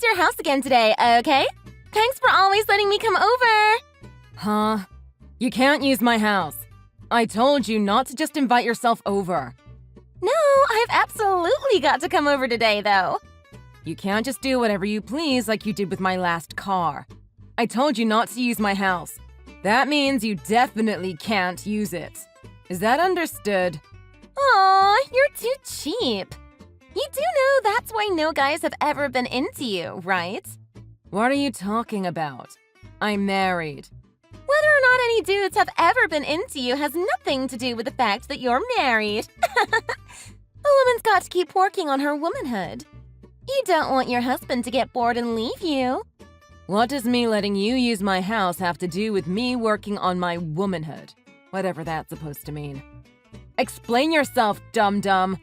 your house again today, okay? Thanks for always letting me come over. Huh? You can't use my house. I told you not to just invite yourself over. No, I've absolutely got to come over today, though. You can't just do whatever you please like you did with my last car. I told you not to use my house. That means you definitely can't use it. Is that understood? Aw, you're too cheap. You do know that's why no guys have ever been into you, right? What are you talking about? I'm married. Whether or not any dudes have ever been into you has nothing to do with the fact that you're married. A woman's got to keep working on her womanhood. You don't want your husband to get bored and leave you. What does me letting you use my house have to do with me working on my womanhood? Whatever that's supposed to mean. Explain yourself, dum-dum.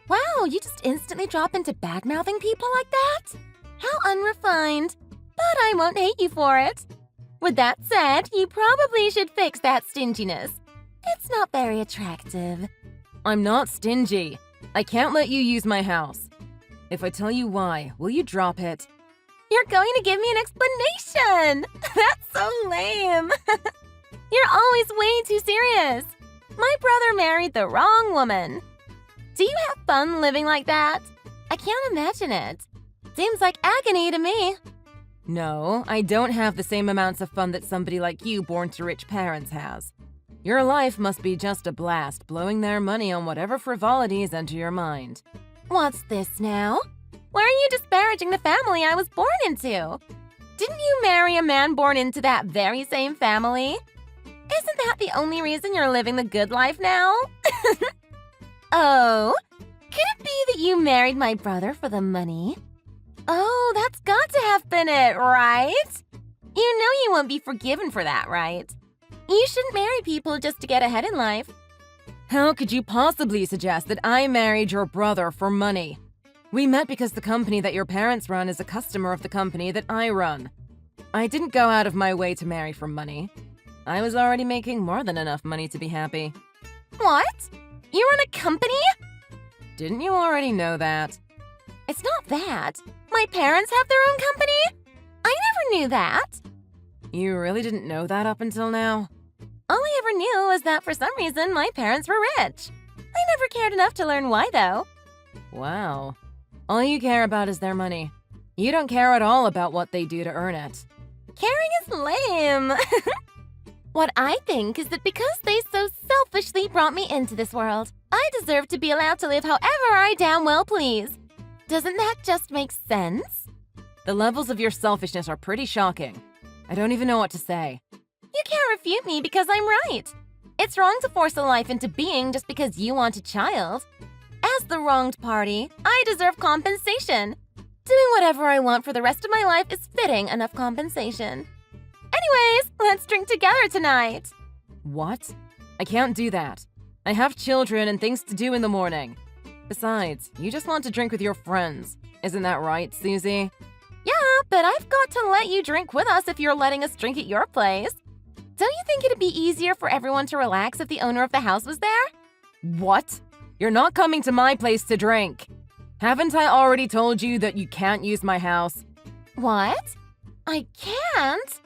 Wow, you just instantly drop into bad-mouthing people like that? How unrefined. But I won't hate you for it. With that said, you probably should fix that stinginess. It's not very attractive. I'm not stingy. I can't let you use my house. If I tell you why, will you drop it? You're going to give me an explanation! That's so lame! You're always way too serious. My brother married the wrong woman. Do you have fun living like that? I can't imagine it. Seems like agony to me. No, I don't have the same amounts of fun that somebody like you born to rich parents has. Your life must be just a blast, blowing their money on whatever frivolities enter your mind. What's this now? Why are you disparaging the family I was born into? Didn't you marry a man born into that very same family? Isn't that the only reason you're living the good life now? Oh, could it be that you married my brother for the money? Oh, that's got to have been it, right? You know you won't be forgiven for that, right? You shouldn't marry people just to get ahead in life. How could you possibly suggest that I married your brother for money? We met because the company that your parents run is a customer of the company that I run. I didn't go out of my way to marry for money. I was already making more than enough money to be happy. What? You run a company? Didn't you already know that? It's not that. My parents have their own company? I never knew that. You really didn't know that up until now? All I ever knew was that for some reason my parents were rich. I never cared enough to learn why, though. Wow. All you care about is their money. You don't care at all about what they do to earn it. Caring is lame. What I think is that because they so selfishly brought me into this world, I deserve to be allowed to live however I damn well please. Doesn't that just make sense? The levels of your selfishness are pretty shocking. I don't even know what to say. You can't refute me because I'm right. It's wrong to force a life into being just because you want a child. As the wronged party, I deserve compensation. Doing whatever I want for the rest of my life is fitting enough compensation. Anyways, let's drink together tonight. What? I can't do that. I have children and things to do in the morning. Besides, you just want to drink with your friends. Isn't that right, Susie? Yeah, but I've got to let you drink with us if you're letting us drink at your place. Don't you think it'd be easier for everyone to relax if the owner of the house was there? What? You're not coming to my place to drink. Haven't I already told you that you can't use my house? What? I can't?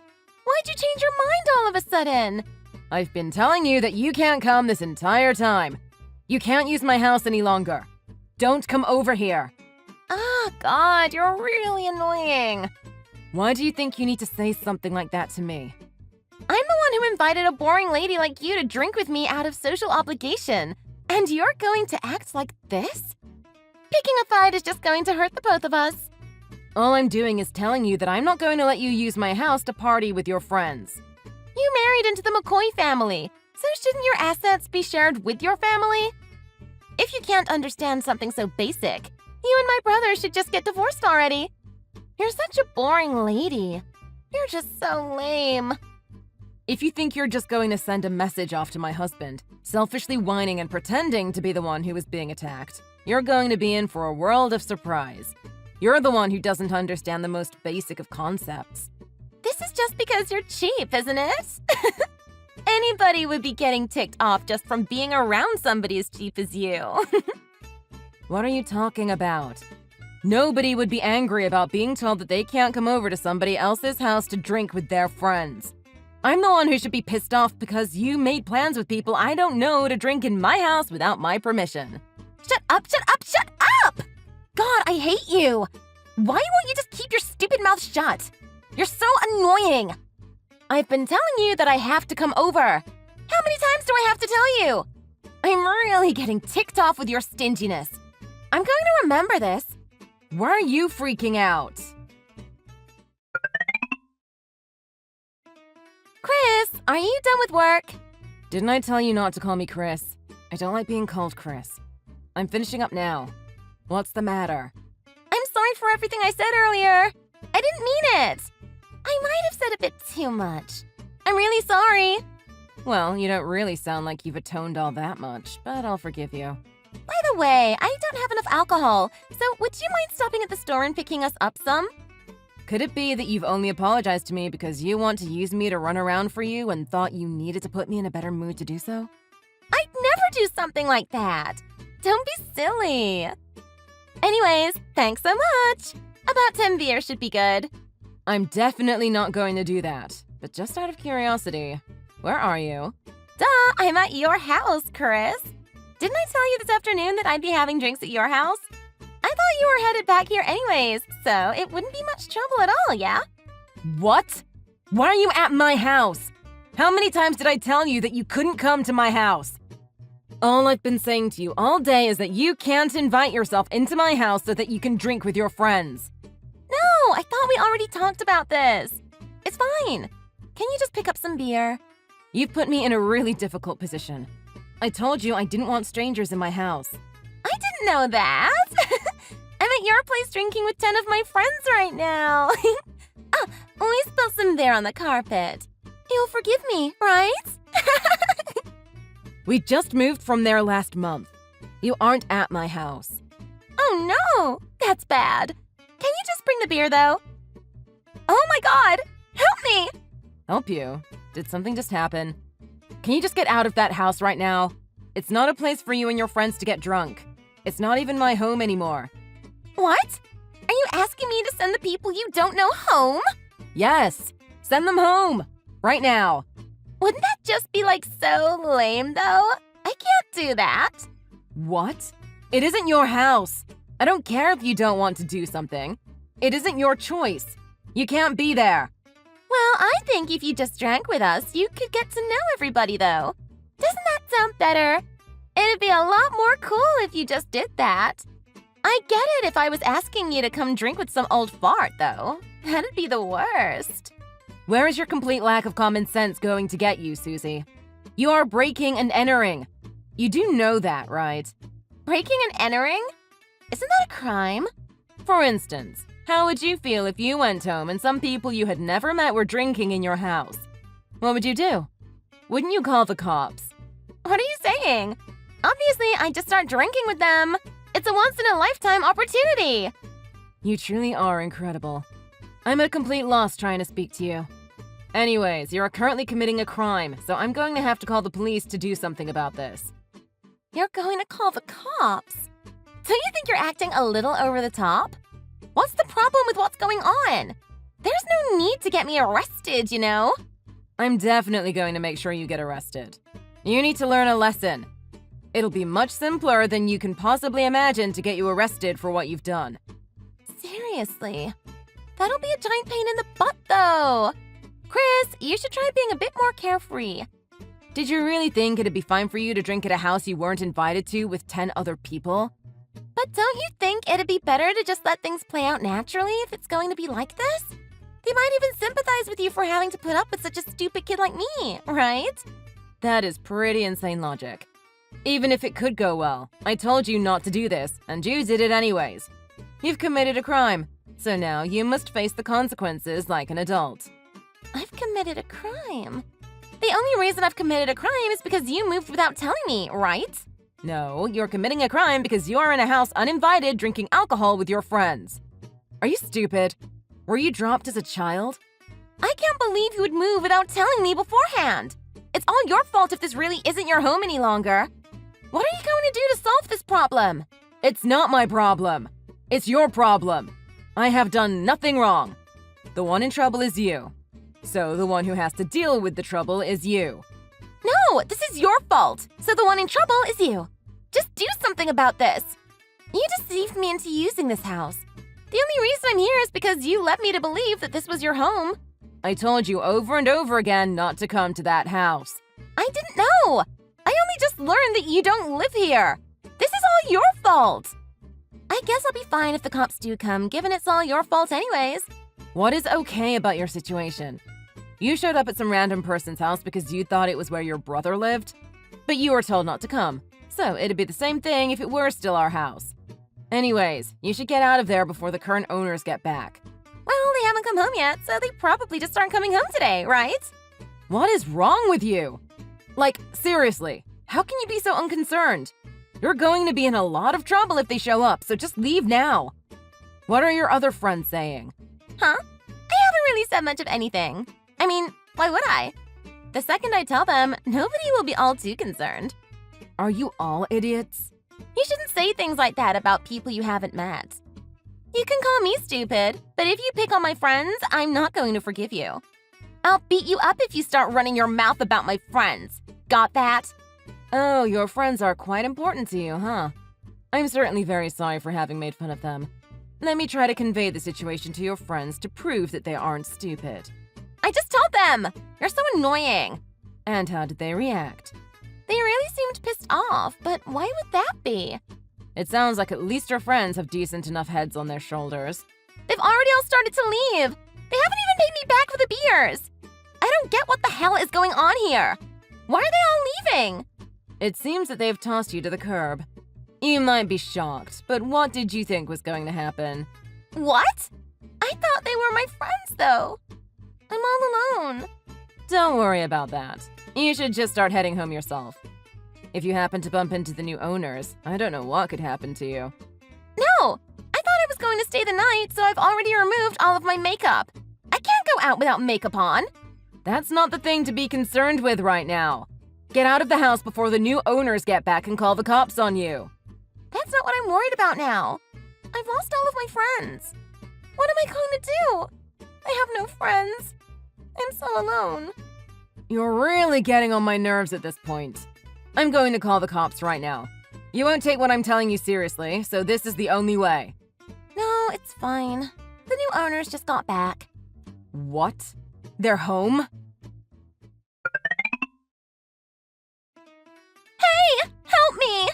Why'd you change your mind all of a sudden? I've been telling you that you can't come this entire time. You can't use my house any longer. Don't come over here. Ah, God, you're really annoying. Why do you think you need to say something like that to me? I'm the one who invited a boring lady like you to drink with me out of social obligation. And you're going to act like this? Picking a fight is just going to hurt the both of us. All I'm doing is telling you that I'm not going to let you use my house to party with your friends. You married into the McCoy family, so shouldn't your assets be shared with your family? If you can't understand something so basic, you and my brother should just get divorced already. You're such a boring lady. You're just so lame. If you think you're just going to send a message off to my husband, selfishly whining and pretending to be the one who is being attacked, you're going to be in for a world of surprise. You're the one who doesn't understand the most basic of concepts. This is just because you're cheap, isn't it? Anybody would be getting ticked off just from being around somebody as cheap as you. What are you talking about? Nobody would be angry about being told that they can't come over to somebody else's house to drink with their friends. I'm the one who should be pissed off because you made plans with people I don't know to drink in my house without my permission. Shut up, shut up, shut up! God, I hate you! Why won't you just keep your stupid mouth shut? You're so annoying! I've been telling you that I have to come over. How many times do I have to tell you? I'm really getting ticked off with your stinginess. I'm going to remember this. Why are you freaking out? Chris, are you done with work? Didn't I tell you not to call me Chris? I don't like being called Chris. I'm finishing up now. What's the matter? I'm sorry for everything I said earlier. I didn't mean it. I might have said a bit too much. I'm really sorry. Well, you don't really sound like you've atoned all that much, but I'll forgive you. By the way, I don't have enough alcohol, so would you mind stopping at the store and picking us up some? Could it be that you've only apologized to me because you want to use me to run around for you and thought you needed to put me in a better mood to do so? I'd never do something like that. Don't be silly. Anyways, thanks so much. About 10 beers should be good. I'm definitely not going to do that. But just out of curiosity, where are you? Duh, I'm at your house, Chris. Didn't I tell you this afternoon that I'd be having drinks at your house? I thought you were headed back here anyways, so it wouldn't be much trouble at all, yeah? What? Why are you at my house? How many times did I tell you that you couldn't come to my house? All I've been saying to you all day is that you can't invite yourself into my house so that you can drink with your friends. No, I thought we already talked about this. It's fine. Can you just pick up some beer? You've put me in a really difficult position. I told you I didn't want strangers in my house. I didn't know that. I'm at your place drinking with 10 of my friends right now. We spilled some beer on the carpet. You'll forgive me, right? We just moved from there last month. You aren't at my house. Oh no, that's bad. Can you just bring the beer though? Oh my god, help me! Help you? Did something just happen? Can you just get out of that house right now? It's not a place for you and your friends to get drunk. It's not even my home anymore. What? Are you asking me to send the people you don't know home? Yes, send them home. Right now. Wouldn't that just be like so lame though? I can't do that. What? It isn't your house. I don't care if you don't want to do something. It isn't your choice. You can't be there. Well, I think if you just drank with us, you could get to know everybody though. Doesn't that sound better? It'd be a lot more cool if you just did that. I get it if I was asking you to come drink with some old fart though. That'd be the worst. Where is your complete lack of common sense going to get you, Susie? You are breaking and entering. You do know that, right? Breaking and entering? Isn't that a crime? For instance, how would you feel if you went home and some people you had never met were drinking in your house? What would you do? Wouldn't you call the cops? What are you saying? Obviously, I'd just start drinking with them. It's a once-in-a-lifetime opportunity. You truly are incredible. I'm at a complete loss trying to speak to you. Anyways, you're currently committing a crime, so I'm going to have to call the police to do something about this. You're going to call the cops? Don't you think you're acting a little over the top? What's the problem with what's going on? There's no need to get me arrested, you know? I'm definitely going to make sure you get arrested. You need to learn a lesson. It'll be much simpler than you can possibly imagine to get you arrested for what you've done. Seriously? That'll be a giant pain in the butt, though. Chris, you should try being a bit more carefree. Did you really think it'd be fine for you to drink at a house you weren't invited to with 10 other people? But don't you think it'd be better to just let things play out naturally if it's going to be like this? They might even sympathize with you for having to put up with such a stupid kid like me, right? That is pretty insane logic. Even if it could go well, I told you not to do this, and you did it anyways. You've committed a crime, so now you must face the consequences like an adult. I've committed a crime. The only reason I've committed a crime is because you moved without telling me, right? No, you're committing a crime because you are in a house uninvited drinking alcohol with your friends. Are you stupid? Were you dropped as a child? I can't believe you would move without telling me beforehand. It's all your fault if this really isn't your home any longer. What are you going to do to solve this problem? It's not my problem. It's your problem. I have done nothing wrong. The one in trouble is you. So the one who has to deal with the trouble is you. No, this is your fault. So the one in trouble is you. Just do something about this. You deceived me into using this house. The only reason I'm here is because you led me to believe that this was your home. I told you over and over again not to come to that house. I didn't know. I only just learned that you don't live here. This is all your fault. I guess I'll be fine if the cops do come, given it's all your fault anyways. What is okay about your situation? You showed up at some random person's house because you thought it was where your brother lived, but you were told not to come. So it'd be the same thing if it were still our house. Anyways, you should get out of there before the current owners get back. Well, they haven't come home yet, so they probably just aren't coming home today, right? What is wrong with you? Like, seriously, how can you be so unconcerned? You're going to be in a lot of trouble if they show up, so just leave now. What are your other friends saying? Huh? I haven't really said much of anything. I mean, why would I? The second I tell them, nobody will be all too concerned. Are you all idiots? You shouldn't say things like that about people you haven't met. You can call me stupid, but if you pick on my friends, I'm not going to forgive you. I'll beat you up if you start running your mouth about my friends. Got that? Oh, your friends are quite important to you, huh? I'm certainly very sorry for having made fun of them. Let me try to convey the situation to your friends to prove that they aren't stupid. I just told them! You're so annoying. And how did they react? They really seemed pissed off, but why would that be? It sounds like at least your friends have decent enough heads on their shoulders. They've already all started to leave. They haven't even paid me back for the beers. I don't get what the hell is going on here. Why are they all leaving? It seems that they've tossed you to the curb. You might be shocked, but what did you think was going to happen? What? I thought they were my friends, though. I'm all alone. Don't worry about that. You should just start heading home yourself. If you happen to bump into the new owners, I don't know what could happen to you. No! I thought I was going to stay the night, so I've already removed all of my makeup. I can't go out without makeup on. That's not the thing to be concerned with right now. Get out of the house before the new owners get back and call the cops on you. That's not what I'm worried about now. I've lost all of my friends. What am I going to do? I have no friends. I'm so alone. You're really getting on my nerves at this point. I'm going to call the cops right now. You won't take what I'm telling you seriously, so this is the only way. No, it's fine. The new owners just got back. What? They're home? Hey! Help me!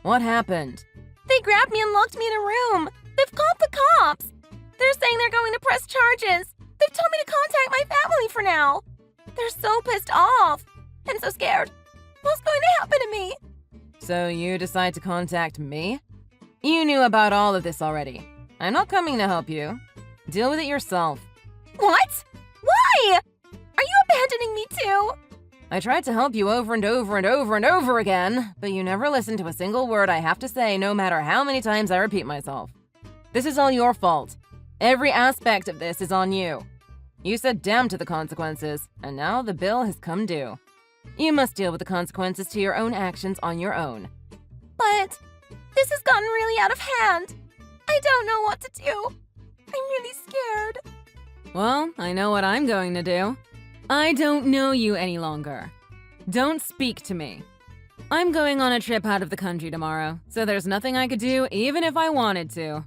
What happened? They grabbed me and locked me in a room. They've called the cops. They're saying they're going to press charges. They've told me to contact my family for now. They're so pissed off. I'm so scared. What's going to happen to me? So you decide to contact me? You knew about all of this already. I'm not coming to help you. Deal with it yourself. What? Why? Are you abandoning me too? I tried to help you over and over and over and over again, but you never listened to a single word I have to say, no matter how many times I repeat myself. This is all your fault. Every aspect of this is on you. You said damn to the consequences, and now the bill has come due. You must deal with the consequences to your own actions on your own. But this has gotten really out of hand. I don't know what to do. I'm really scared. Well, I know what I'm going to do. I don't know you any longer. Don't speak to me. I'm going on a trip out of the country tomorrow, so there's nothing I could do even if I wanted to.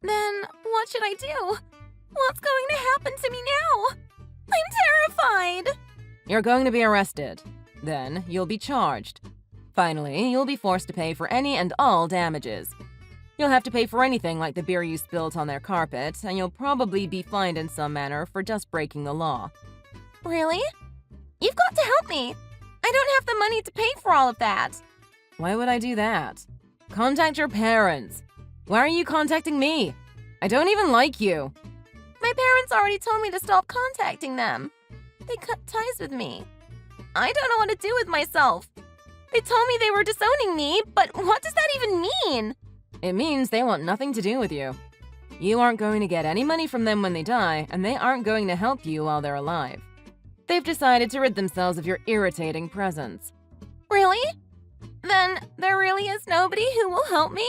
Then what should I do? What's going to happen to me now? I'm terrified. You're going to be arrested. Then you'll be charged. Finally, you'll be forced to pay for any and all damages. You'll have to pay for anything like the beer you spilled on their carpet, and you'll probably be fined in some manner for just breaking the law. Really? You've got to help me. I don't have the money to pay for all of that. Why would I do that? Contact your parents. Why are you contacting me? I don't even like you. My parents already told me to stop contacting them. They cut ties with me. I don't know what to do with myself. They told me they were disowning me, but what does that even mean? It means they want nothing to do with you. You aren't going to get any money from them when they die, and they aren't going to help you while they're alive. They've decided to rid themselves of your irritating presence. Really? Then there really is nobody who will help me?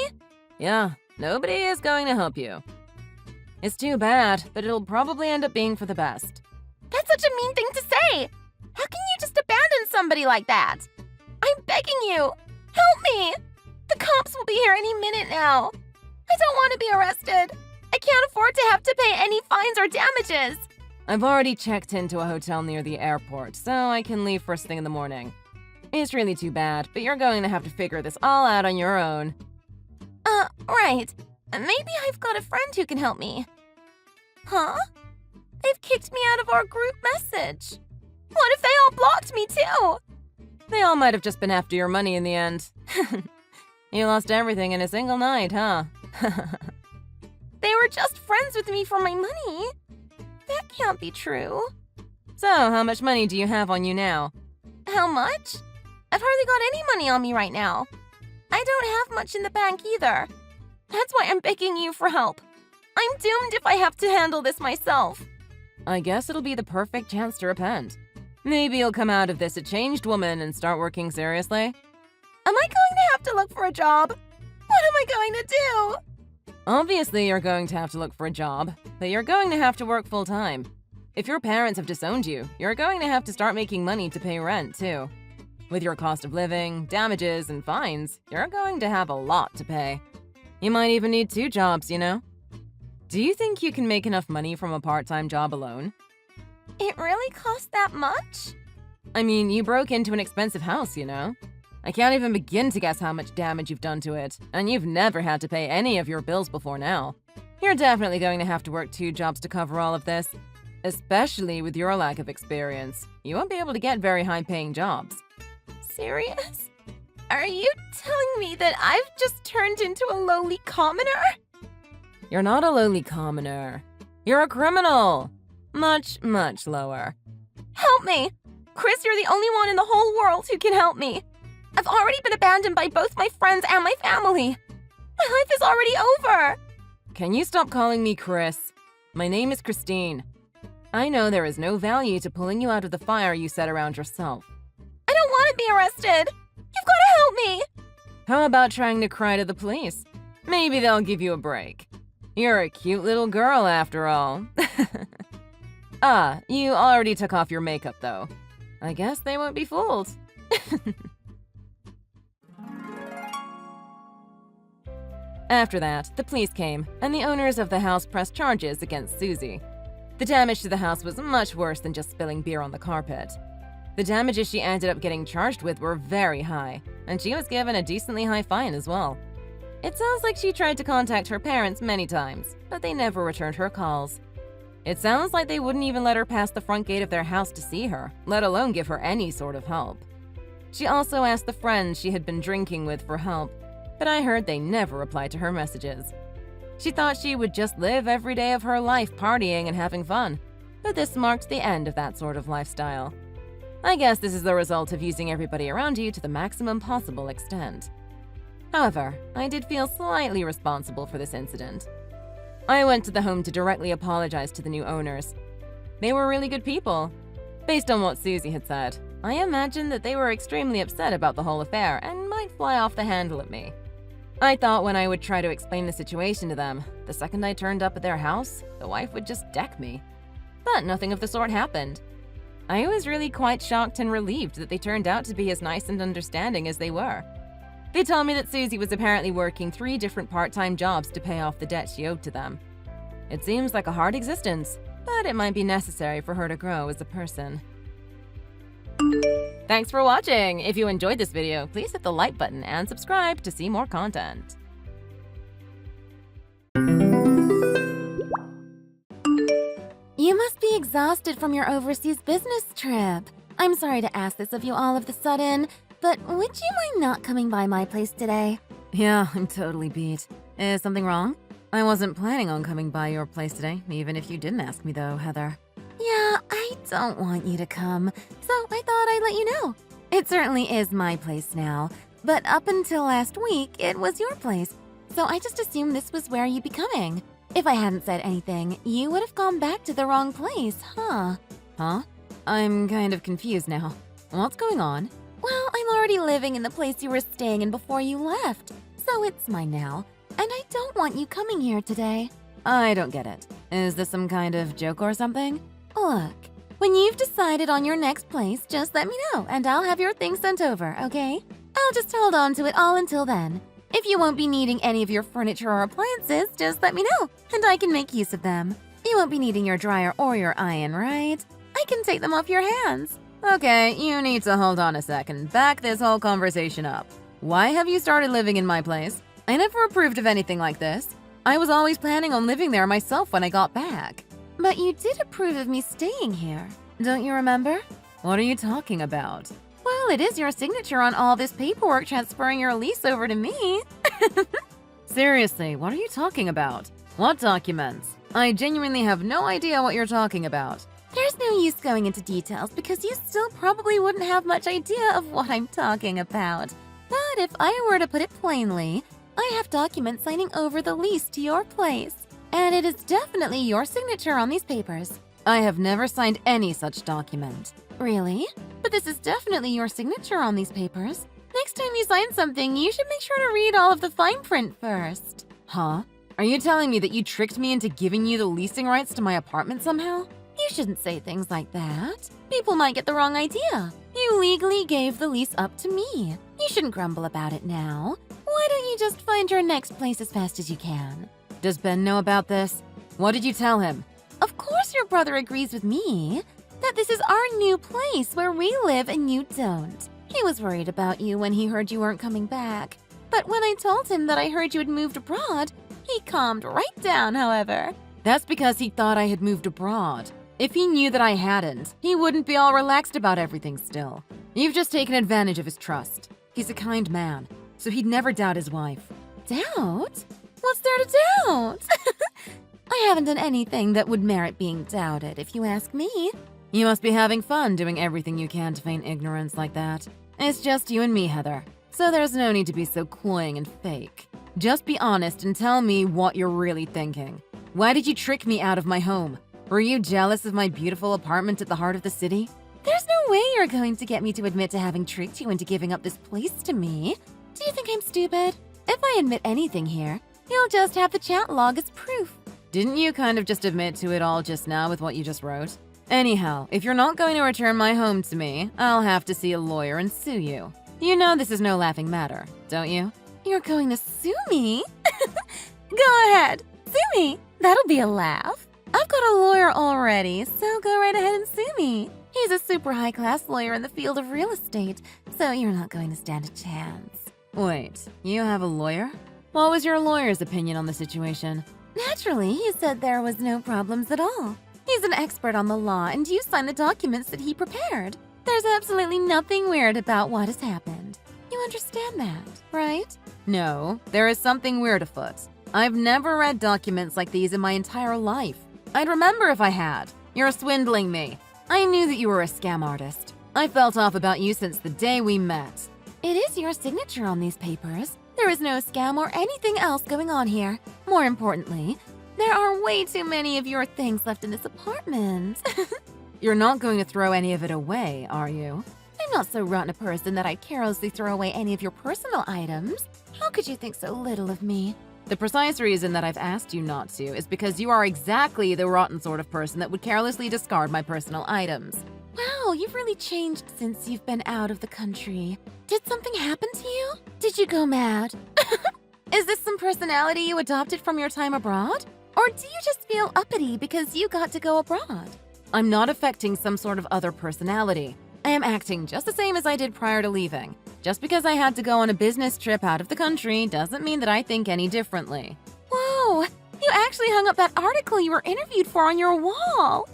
Yeah, nobody is going to help you. It's too bad, but it'll probably end up being for the best. That's such a mean thing to say! How can you just abandon somebody like that? I'm begging you! Help me! The cops will be here any minute now. I don't want to be arrested. I can't afford to have to pay any fines or damages. I've already checked into a hotel near the airport, so I can leave first thing in the morning. It's really too bad, but you're going to have to figure this all out on your own. Right. Maybe I've got a friend who can help me. Huh? They've kicked me out of our group message. What if they all blocked me too? They all might have just been after your money in the end. You lost everything in a single night, huh? They were just friends with me for my money. That can't be true. So, how much money do you have on you now? How much? I've hardly got any money on me right now. I don't have much in the bank either. That's why I'm begging you for help. I'm doomed if I have to handle this myself. I guess it'll be the perfect chance to repent. Maybe you'll come out of this a changed woman and start working seriously. Am I going to have to look for a job? What am I going to do? Obviously, you're going to have to look for a job, but you're going to have to work full-time. If your parents have disowned you, you're going to have to start making money to pay rent, too. With your cost of living, damages, and fines, you're going to have a lot to pay. You might even need 2 jobs, you know? Do you think you can make enough money from a part-time job alone? It really costs that much? I mean, you broke into an expensive house, you know? I can't even begin to guess how much damage you've done to it, and you've never had to pay any of your bills before now. You're definitely going to have to work 2 jobs to cover all of this. Especially with your lack of experience. You won't be able to get very high-paying jobs. Serious? Are you telling me that I've just turned into a lowly commoner? You're not a lowly commoner. You're a criminal. Much, much lower. Help me! Chris, you're the only one in the whole world who can help me. I've already been abandoned by both my friends and my family. My life is already over. Can you stop calling me Chris? My name is Christine. I know there is no value to pulling you out of the fire you set around yourself. I don't want to be arrested. You've got to help me. How about trying to cry to the police? Maybe they'll give you a break. You're a cute little girl after all. You already took off your makeup though. I guess they won't be fooled. After that, the police came, and the owners of the house pressed charges against Susie. The damage to the house was much worse than just spilling beer on the carpet. The damages she ended up getting charged with were very high, and she was given a decently high fine as well. It sounds like she tried to contact her parents many times, but they never returned her calls. It sounds like they wouldn't even let her pass the front gate of their house to see her, let alone give her any sort of help. She also asked the friends she had been drinking with for help, but I heard they never replied to her messages. She thought she would just live every day of her life partying and having fun, but this marked the end of that sort of lifestyle. I guess this is the result of using everybody around you to the maximum possible extent. However, I did feel slightly responsible for this incident. I went to the home to directly apologize to the new owners. They were really good people. Based on what Susie had said, I imagine that they were extremely upset about the whole affair and might fly off the handle at me. I thought when I would try to explain the situation to them, the second I turned up at their house, the wife would just deck me. But nothing of the sort happened. I was really quite shocked and relieved that they turned out to be as nice and understanding as they were. They told me that Susie was apparently working 3 different part-time jobs to pay off the debt she owed to them. It seems like a hard existence, but it might be necessary for her to grow as a person. Thanks for watching! If you enjoyed this video, please hit the like button and subscribe to see more content. You must be exhausted from your overseas business trip. I'm sorry to ask this of you all of the sudden, but would you mind not coming by my place today? Yeah, I'm totally beat. Is something wrong? I wasn't planning on coming by your place today, even if you didn't ask me though, Heather. Yeah, I don't want you to come, so I thought I'd let you know. It certainly is my place now, but up until last week, it was your place, so I just assumed this was where you'd be coming. If I hadn't said anything, you would have gone back to the wrong place, huh? Huh? I'm kind of confused now. What's going on? Well, I'm already living in the place you were staying in before you left, so it's mine now. and I don't want you coming here today. I don't get it. Is this some kind of joke or something? Look, when you've decided on your next place, just let me know, and I'll have your things sent over, okay? I'll just hold on to it all until then. If you won't be needing any of your furniture or appliances, just let me know, and I can make use of them. You won't be needing your dryer or your iron, right? I can take them off your hands. Okay, you need to hold on a second. Back this whole conversation up. Why have you started living in my place? I never approved of anything like this. I was always planning on living there myself when I got back. But you did approve of me staying here. Don't you remember? What are you talking about? Well, it is your signature on all this paperwork transferring your lease over to me. Seriously, what are you talking about? What documents? I genuinely have no idea what you're talking about. There's no use going into details because you still probably wouldn't have much idea of what I'm talking about. But if I were to put it plainly, I have documents signing over the lease to your place. And it is definitely your signature on these papers. I have never signed any such document. Really? But this is definitely your signature on these papers. Next time you sign something, you should make sure to read all of the fine print first. Huh? Are you telling me that you tricked me into giving you the leasing rights to my apartment somehow? You shouldn't say things like that. People might get the wrong idea. You legally gave the lease up to me. You shouldn't grumble about it now. Why don't you just find your next place as fast as you can? Does Ben know about this? What did you tell him? Of course your brother agrees with me that this is our new place where we live and you don't. He was worried about you when he heard you weren't coming back. But when I told him that I heard you had moved abroad, he calmed right down, however. That's because he thought I had moved abroad. If he knew that I hadn't, he wouldn't be all relaxed about everything still. You've just taken advantage of his trust. He's a kind man, so he'd never doubt his wife. Doubt? What's there to doubt? I haven't done anything that would merit being doubted, if you ask me. You must be having fun doing everything you can to feign ignorance like that. It's just you and me, Heather. So there's no need to be so cloying and fake. Just be honest and tell me what you're really thinking. Why did you trick me out of my home? Were you jealous of my beautiful apartment at the heart of the city? There's no way you're going to get me to admit to having tricked you into giving up this place to me. Do you think I'm stupid? If I admit anything here, you'll just have the chat log as proof. Didn't you kind of just admit to it all just now with what you just wrote? Anyhow, if you're not going to return my home to me, I'll have to see a lawyer and sue you. You know this is no laughing matter, don't you? You're going to sue me? Go ahead, sue me. That'll be a laugh. I've got a lawyer already, so go right ahead and sue me. He's a super high-class lawyer in the field of real estate, so you're not going to stand a chance. Wait, you have a lawyer? What was your lawyer's opinion on the situation? Naturally, he said there was no problems at all. He's an expert on the law, and you signed the documents that he prepared. There's absolutely nothing weird about what has happened. You understand that, right? No, there is something weird afoot. I've never read documents like these in my entire life. I'd remember if I had. You're swindling me. I knew that you were a scam artist. I felt off about you since the day we met. It is your signature on these papers. There is no scam or anything else going on here. More importantly, there are way too many of your things left in this apartment. You're not going to throw any of it away, are you? I'm not so rotten a person that I'd carelessly throw away any of your personal items. How could you think so little of me? The precise reason that I've asked you not to is because you are exactly the rotten sort of person that would carelessly discard my personal items. Wow, you've really changed since you've been out of the country. Did something happen to you? Did you go mad? Is this some personality you adopted from your time abroad? Or do you just feel uppity because you got to go abroad? I'm not affecting some sort of other personality. I am acting just the same as I did prior to leaving. Just because I had to go on a business trip out of the country doesn't mean that I think any differently. Whoa! You actually hung up that article you were interviewed for on your wall!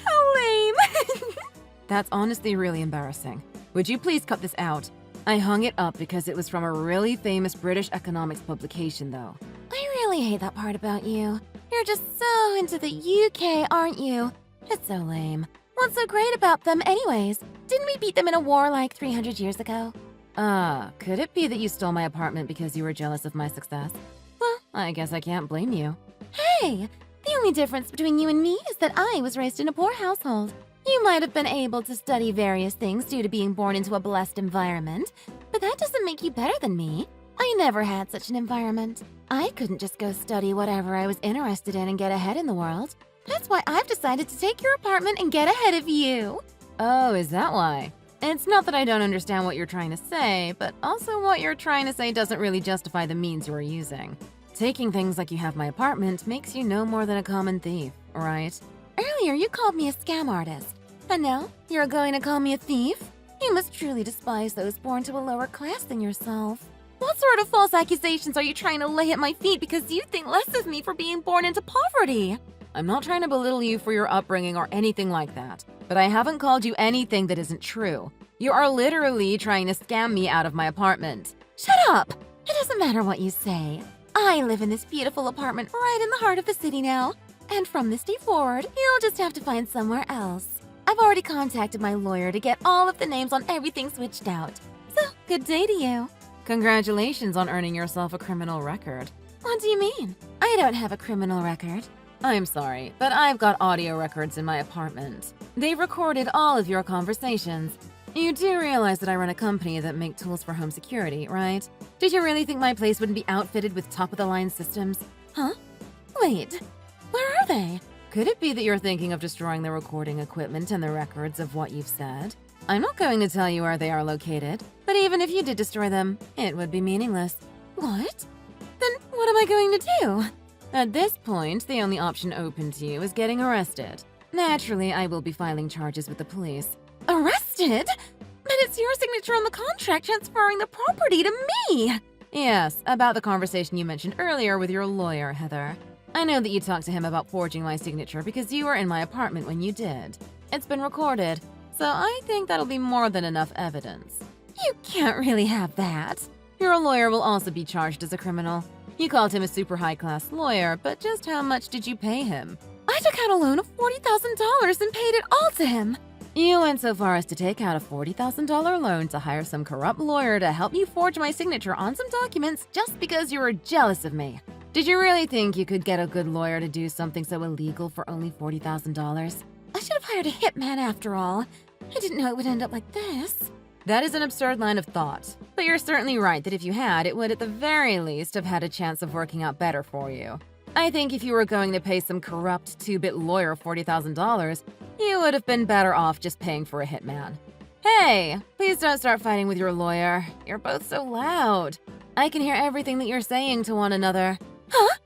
How lame! That's honestly really embarrassing. Would you please cut this out? I hung it up because it was from a really famous British economics publication, though. I really hate that part about you. You're just so into the UK, aren't you? It's so lame. What's so great about them anyways? Didn't we beat them in a war like 300 years ago? Could it be that you stole my apartment because you were jealous of my success? Well, I guess I can't blame you. Hey! The only difference between you and me is that I was raised in a poor household. You might have been able to study various things due to being born into a blessed environment, but that doesn't make you better than me. I never had such an environment. I couldn't just go study whatever I was interested in and get ahead in the world. That's why I've decided to take your apartment and get ahead of you. Oh, is that why? It's not that I don't understand what you're trying to say, but also what you're trying to say doesn't really justify the means you are using. Taking things like you have my apartment makes you no more than a common thief, right? Earlier, you called me a scam artist. And now, you're going to call me a thief? You must truly despise those born to a lower class than yourself. What sort of false accusations are you trying to lay at my feet because you think less of me for being born into poverty? I'm not trying to belittle you for your upbringing or anything like that, but I haven't called you anything that isn't true. You are literally trying to scam me out of my apartment. Shut up! It doesn't matter what you say. I live in this beautiful apartment right in the heart of the city now. And from this day forward, you'll just have to find somewhere else. I've already contacted my lawyer to get all of the names on everything switched out. So, good day to you. Congratulations on earning yourself a criminal record. What do you mean? I don't have a criminal record. I'm sorry, but I've got audio records in my apartment. They've recorded all of your conversations. You do realize that I run a company that make tools for home security, right? Did you really think my place wouldn't be outfitted with top-of-the-line systems? Huh? Wait, where are they? Could it be that you're thinking of destroying the recording equipment and the records of what you've said? I'm not going to tell you where they are located, but even if you did destroy them, it would be meaningless. What? Then what am I going to do? At this point, the only option open to you is getting arrested. Naturally, I will be filing charges with the police. Arrested? But it's your signature on the contract transferring the property to me! Yes, about the conversation you mentioned earlier with your lawyer, Heather. I know that you talked to him about forging my signature because you were in my apartment when you did. It's been recorded, so I think that'll be more than enough evidence. You can't really have that. Your lawyer will also be charged as a criminal. You called him a super high-class lawyer, but just how much did you pay him? I took out a loan of $40,000 and paid it all to him. You went so far as to take out a $40,000 loan to hire some corrupt lawyer to help you forge my signature on some documents just because you were jealous of me. Did you really think you could get a good lawyer to do something so illegal for only $40,000? I should have hired a hitman after all. I didn't know it would end up like this. That is an absurd line of thought. But you're certainly right that if you had, it would at the very least have had a chance of working out better for you. I think if you were going to pay some corrupt 2-bit lawyer $40,000, you would have been better off just paying for a hitman. Hey, please don't start fighting with your lawyer. You're both so loud. I can hear everything that you're saying to one another. Huh?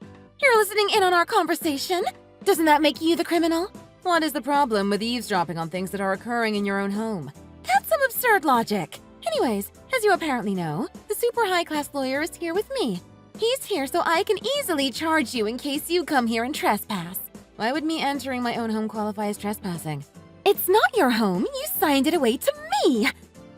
You're listening in on our conversation? Doesn't that make you the criminal? What is the problem with eavesdropping on things that are occurring in your own home? That's some absurd logic. Anyways, as you apparently know, the super high-class lawyer is here with me. He's here so I can easily charge you in case you come here and trespass. Why would me entering my own home qualify as trespassing? It's not your home. You signed it away to me.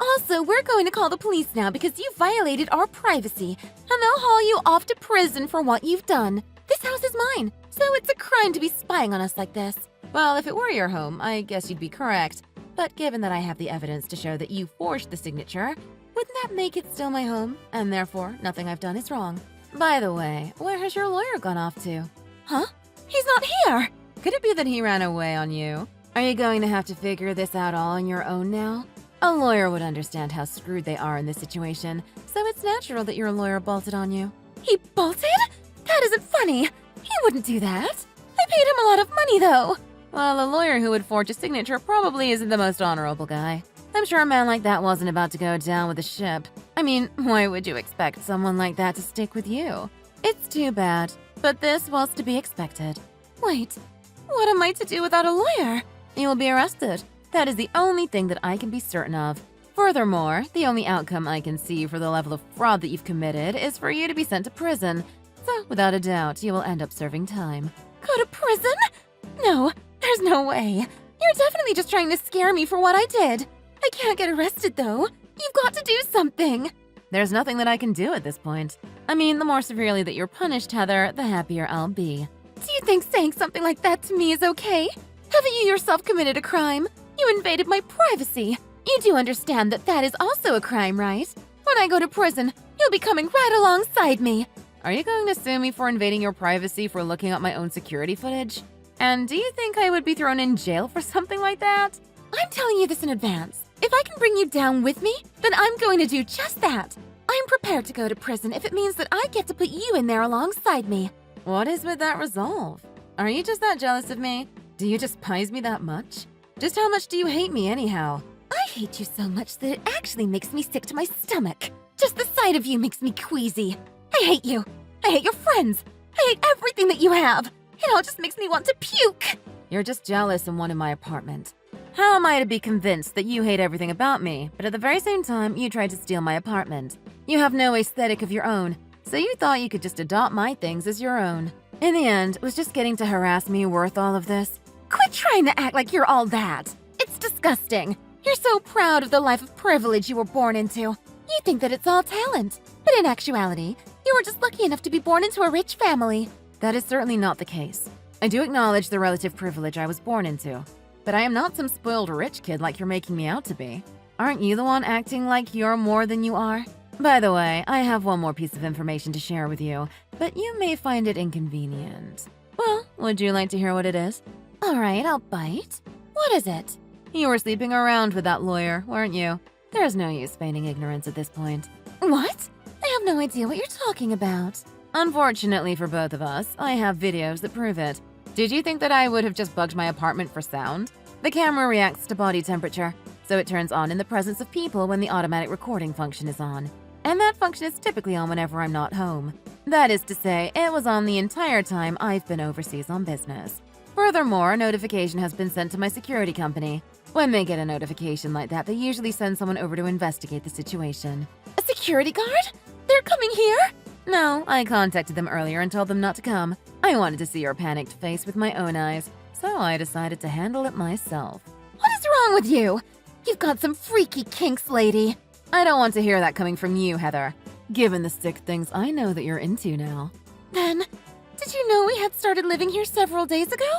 Also, we're going to call the police now because you violated our privacy, and they'll haul you off to prison for what you've done. This house is mine, so it's a crime to be spying on us like this. Well, if it were your home, I guess you'd be correct. But given that I have the evidence to show that you forged the signature, wouldn't that make it still my home? And therefore, nothing I've done is wrong. By the way, where has your lawyer gone off to? Huh? He's not here! Could it be that he ran away on you? Are you going to have to figure this out all on your own now? A lawyer would understand how screwed they are in this situation, so it's natural that your lawyer bolted on you. He bolted? That isn't funny. He wouldn't do that. I paid him a lot of money, though. Well, a lawyer who would forge a signature probably isn't the most honorable guy. I'm sure a man like that wasn't about to go down with the ship. I mean, why would you expect someone like that to stick with you? It's too bad, but this was to be expected. Wait, what am I to do without a lawyer? You will be arrested. That is the only thing that I can be certain of. Furthermore, the only outcome I can see for the level of fraud that you've committed is for you to be sent to prison. So, without a doubt, you will end up serving time. Go to prison? No, there's no way. You're definitely just trying to scare me for what I did. I can't get arrested, though. You've got to do something. There's nothing that I can do at this point. I mean, the more severely that you're punished, Heather, the happier I'll be. Do you think saying something like that to me is okay? Haven't you yourself committed a crime? You invaded my privacy. You do understand that that is also a crime, right? When I go to prison, you'll be coming right alongside me. Are you going to sue me for invading your privacy for looking at my own security footage? And do you think I would be thrown in jail for something like that? I'm telling you this in advance. If I can bring you down with me, then I'm going to do just that. I'm prepared to go to prison if it means that I get to put you in there alongside me. What is with that resolve? Are you just that jealous of me? Do you despise me that much? Just how much do you hate me anyhow? I hate you so much that it actually makes me sick to my stomach. Just the sight of you makes me queasy. I hate you. I hate your friends. I hate everything that you have. It all just makes me want to puke. You're just jealous and wanted my apartment. How am I to be convinced that you hate everything about me, but at the very same time you tried to steal my apartment? You have no aesthetic of your own, so you thought you could just adopt my things as your own. In the end, was just getting to harass me worth all of this? Quit trying to act like you're all that. It's disgusting. You're so proud of the life of privilege you were born into. You think that it's all talent, but in actuality, you were just lucky enough to be born into a rich family. That is certainly not the case. I do acknowledge the relative privilege I was born into, but I am not some spoiled rich kid like you're making me out to be. Aren't you the one acting like you're more than you are? By the way, I have one more piece of information to share with you, but you may find it inconvenient. Well, would you like to hear what it is? All right, I'll bite. What is it? You were sleeping around with that lawyer, weren't you? There's no use feigning ignorance at this point. What? I have no idea what you're talking about. Unfortunately for both of us, I have videos that prove it. Did you think that I would have just bugged my apartment for sound? The camera reacts to body temperature, so it turns on in the presence of people when the automatic recording function is on. And that function is typically on whenever I'm not home. That is to say, it was on the entire time I've been overseas on business. Furthermore, a notification has been sent to my security company. When they get a notification like that, they usually send someone over to investigate the situation. A security guard? They're coming here? No, I contacted them earlier and told them not to come. I wanted to see your panicked face with my own eyes, so I decided to handle it myself. What is wrong with you? You've got some freaky kinks, lady. I don't want to hear that coming from you, Heather. Given the sick things I know that you're into now. Ben, did you know we had started living here several days ago?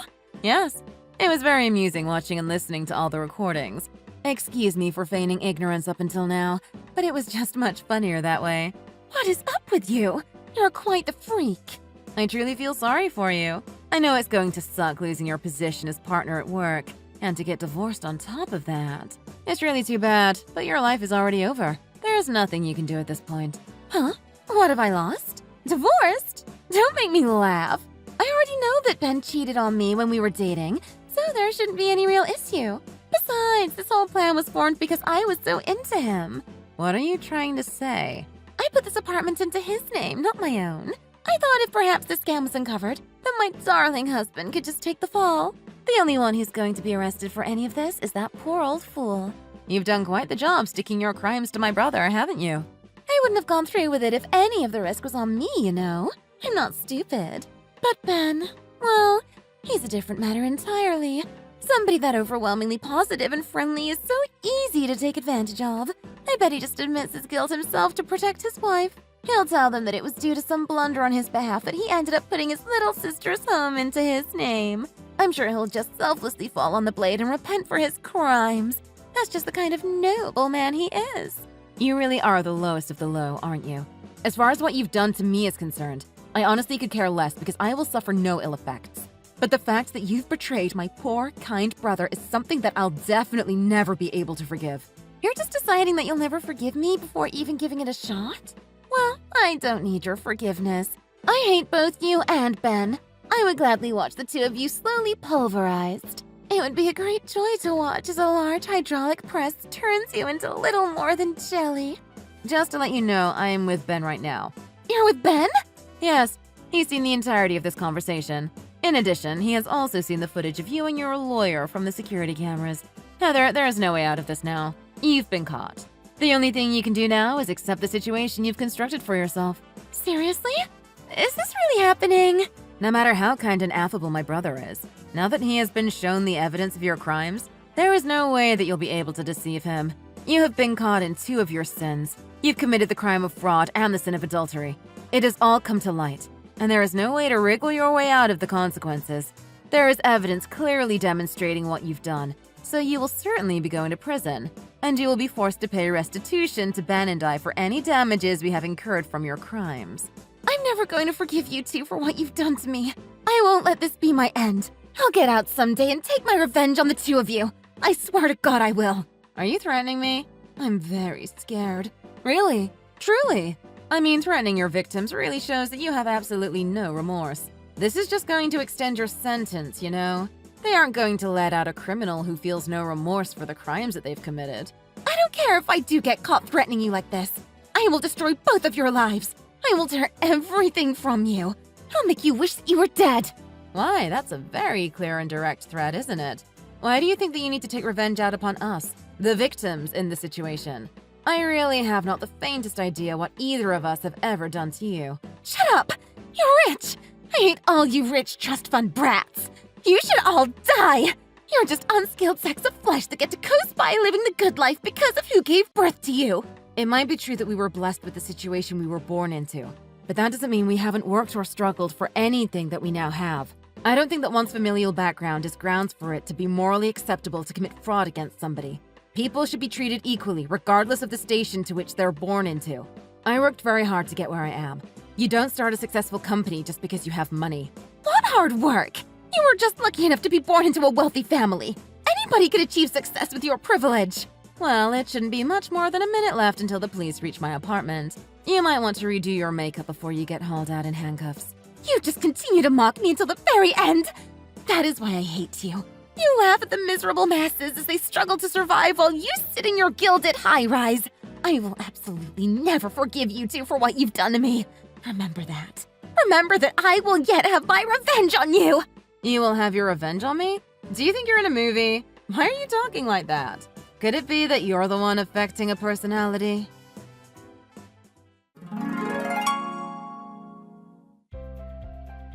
Yes. It was very amusing watching and listening to all the recordings. Excuse me for feigning ignorance up until now, but it was just much funnier that way. What is up with you? You're quite the freak. I truly feel sorry for you. I know it's going to suck losing your position as partner at work, and to get divorced on top of that. It's really too bad, but your life is already over. There is nothing you can do at this point. Huh? What have I lost? Divorced? Don't make me laugh. I already know that Ben cheated on me when we were dating, so there shouldn't be any real issue. Besides, this whole plan was formed because I was so into him. What are you trying to say? I put this apartment into his name, not my own. I thought if perhaps the scam was uncovered, then my darling husband could just take the fall. The only one who's going to be arrested for any of this is that poor old fool. You've done quite the job sticking your crimes to my brother, haven't you? I wouldn't have gone through with it if any of the risk was on me, you know. I'm not stupid. But Ben, well, he's a different matter entirely. Somebody that overwhelmingly positive and friendly is so easy to take advantage of. I bet he just admits his guilt himself to protect his wife. He'll tell them that it was due to some blunder on his behalf that he ended up putting his little sister's home into his name. I'm sure he'll just selflessly fall on the blade and repent for his crimes. That's just the kind of noble man he is. You really are the lowest of the low, aren't you? As far as what you've done to me is concerned, I honestly could care less because I will suffer no ill effects. But the fact that you've betrayed my poor, kind brother is something that I'll definitely never be able to forgive. You're just deciding that you'll never forgive me before even giving it a shot? Well, I don't need your forgiveness. I hate both you and Ben. I would gladly watch the two of you slowly pulverized. It would be a great joy to watch as a large hydraulic press turns you into little more than jelly. Just to let you know, I am with Ben right now. You're with Ben? Yes, he's seen the entirety of this conversation. In addition, he has also seen the footage of you and your lawyer from the security cameras. Heather, there is no way out of this now. You've been caught. The only thing you can do now is accept the situation you've constructed for yourself. Seriously? Is this really happening? No matter how kind and affable my brother is, now that he has been shown the evidence of your crimes, there is no way that you'll be able to deceive him. You have been caught in two of your sins. You've committed the crime of fraud and the sin of adultery. It has all come to light, and there is no way to wriggle your way out of the consequences. There is evidence clearly demonstrating what you've done, so you will certainly be going to prison, and you will be forced to pay restitution to Ben and I for any damages we have incurred from your crimes. I'm never going to forgive you two for what you've done to me. I won't let this be my end. I'll get out someday and take my revenge on the two of you. I swear to God I will. Are you threatening me? I'm very scared. Really? Truly. I mean, threatening your victims really shows that you have absolutely no remorse. This is just going to extend your sentence, you know? They aren't going to let out a criminal who feels no remorse for the crimes that they've committed. I don't care if I do get caught threatening you like this. I will destroy both of your lives. I will tear everything from you. I'll make you wish that you were dead. Why, that's a very clear and direct threat, isn't it? Why do you think that you need to take revenge out upon us, the victims in the situation? I really have not the faintest idea what either of us have ever done to you. Shut up! You're rich! I hate all you rich trust fund brats. You should all die! You're just unskilled sacks of flesh that get to coast by living the good life because of who gave birth to you. It might be true that we were blessed with the situation we were born into, but that doesn't mean we haven't worked or struggled for anything that we now have. I don't think that one's familial background is grounds for it to be morally acceptable to commit fraud against somebody. People should be treated equally, regardless of the station to which they're born into. I worked very hard to get where I am. You don't start a successful company just because you have money. What hard work? You were just lucky enough to be born into a wealthy family. Anybody could achieve success with your privilege. Well, it shouldn't be much more than a minute left until the police reach my apartment. You might want to redo your makeup before you get hauled out in handcuffs. You just continue to mock me until the very end. That is why I hate you. You laugh at the miserable masses as they struggle to survive while you sit in your gilded high-rise. I will absolutely never forgive you two for what you've done to me. Remember that. Remember that I will yet have my revenge on you. You will have your revenge on me? Do you think you're in a movie? Why are you talking like that? Could it be that you're the one affecting a personality?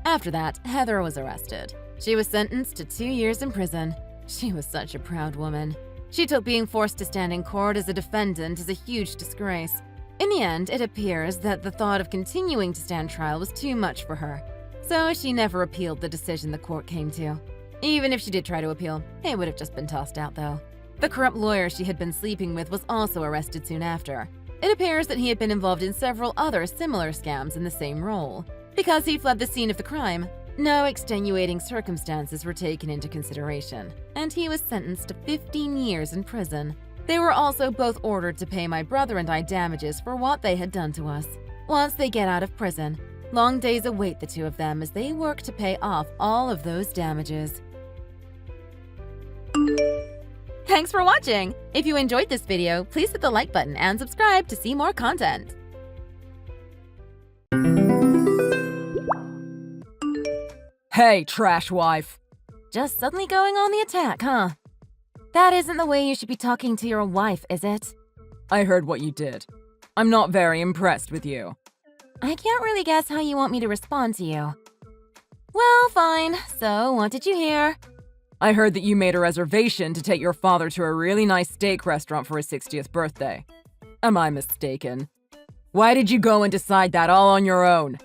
After that, Heather was arrested. She was sentenced to 2 years in prison. She was such a proud woman. She took being forced to stand in court as a defendant as a huge disgrace. In the end, it appears that the thought of continuing to stand trial was too much for her. So she never appealed the decision the court came to. Even if she did try to appeal, it would have just been tossed out though. The corrupt lawyer she had been sleeping with was also arrested soon after. It appears that he had been involved in several other similar scams in the same role. Because he fled the scene of the crime, no extenuating circumstances were taken into consideration, and he was sentenced to 15 years in prison. They were also both ordered to pay my brother and I damages for what they had done to us. Once they get out of prison, long days await the two of them as they work to pay off all of those damages. Thanks for watching! If you enjoyed this video, please hit the like button and subscribe to see more content. Hey, trash wife! Just suddenly going on the attack, huh? That isn't the way you should be talking to your wife, is it? I heard what you did. I'm not very impressed with you. I can't really guess how you want me to respond to you. Well, fine. So, what did you hear? I heard that you made a reservation to take your father to a really nice steak restaurant for his 60th birthday. Am I mistaken? Why did you go and decide that all on your own?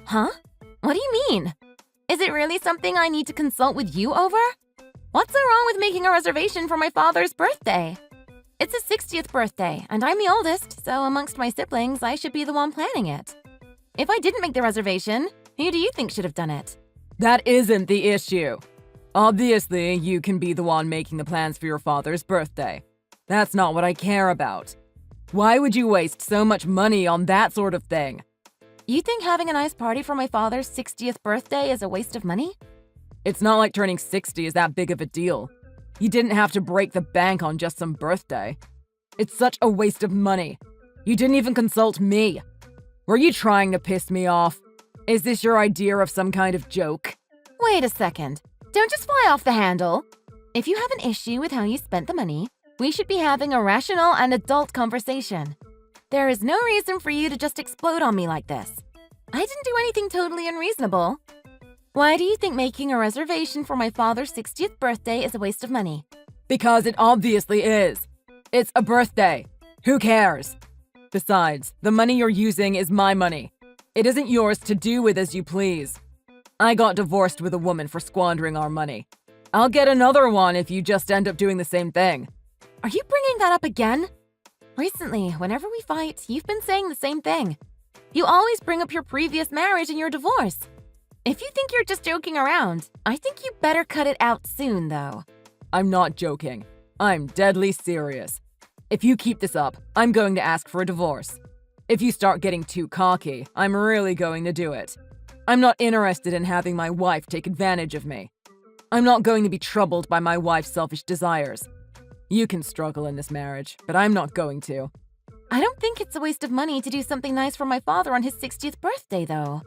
Huh? What do you mean? Is it really something I need to consult with you over? What's so wrong with making a reservation for my father's birthday? It's his 60th birthday, and I'm the oldest, so amongst my siblings, I should be the one planning it. If I didn't make the reservation, who do you think should have done it? That isn't the issue. Obviously, you can be the one making the plans for your father's birthday. That's not what I care about. Why would you waste so much money on that sort of thing? You think having a nice party for my father's 60th birthday is a waste of money? It's not like turning 60 is that big of a deal. You didn't have to break the bank on just some birthday. It's such a waste of money. You didn't even consult me. Were you trying to piss me off? Is this your idea of some kind of joke? Wait a second. Don't just fly off the handle. If you have an issue with how you spent the money, we should be having a rational and adult conversation. There is no reason for you to just explode on me like this. I didn't do anything totally unreasonable. Why do you think making a reservation for my father's 60th birthday is a waste of money? Because it obviously is. It's a birthday. Who cares? Besides, the money you're using is my money. It isn't yours to do with as you please. I got divorced with a woman for squandering our money. I'll get another one if you just end up doing the same thing. Are you bringing that up again? Recently, whenever we fight, you've been saying the same thing. You always bring up your previous marriage and your divorce. If you think you're just joking around, I think you better cut it out soon, though. I'm not joking. I'm deadly serious. If you keep this up, I'm going to ask for a divorce. If you start getting too cocky, I'm really going to do it. I'm not interested in having my wife take advantage of me. I'm not going to be troubled by my wife's selfish desires. You can struggle in this marriage, but I'm not going to. I don't think it's a waste of money to do something nice for my father on his 60th birthday, though.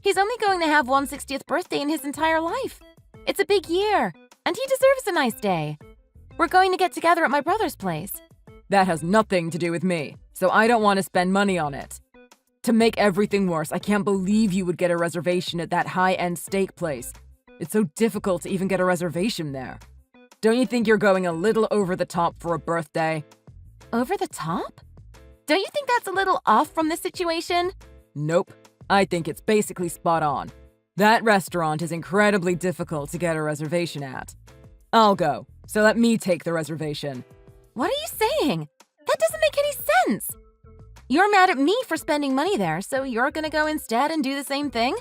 He's only going to have one 60th birthday in his entire life. It's a big year, and he deserves a nice day. We're going to get together at my brother's place. That has nothing to do with me, so I don't want to spend money on it. To make everything worse, I can't believe you would get a reservation at that high-end steak place. It's so difficult to even get a reservation there. Don't you think you're going a little over the top for a birthday? Over the top? Don't you think that's a little off from this situation? Nope. I think it's basically spot on. That restaurant is incredibly difficult to get a reservation at. I'll go, so let me take the reservation. What are you saying? That doesn't make any sense. You're mad at me for spending money there, so you're gonna go instead and do the same thing?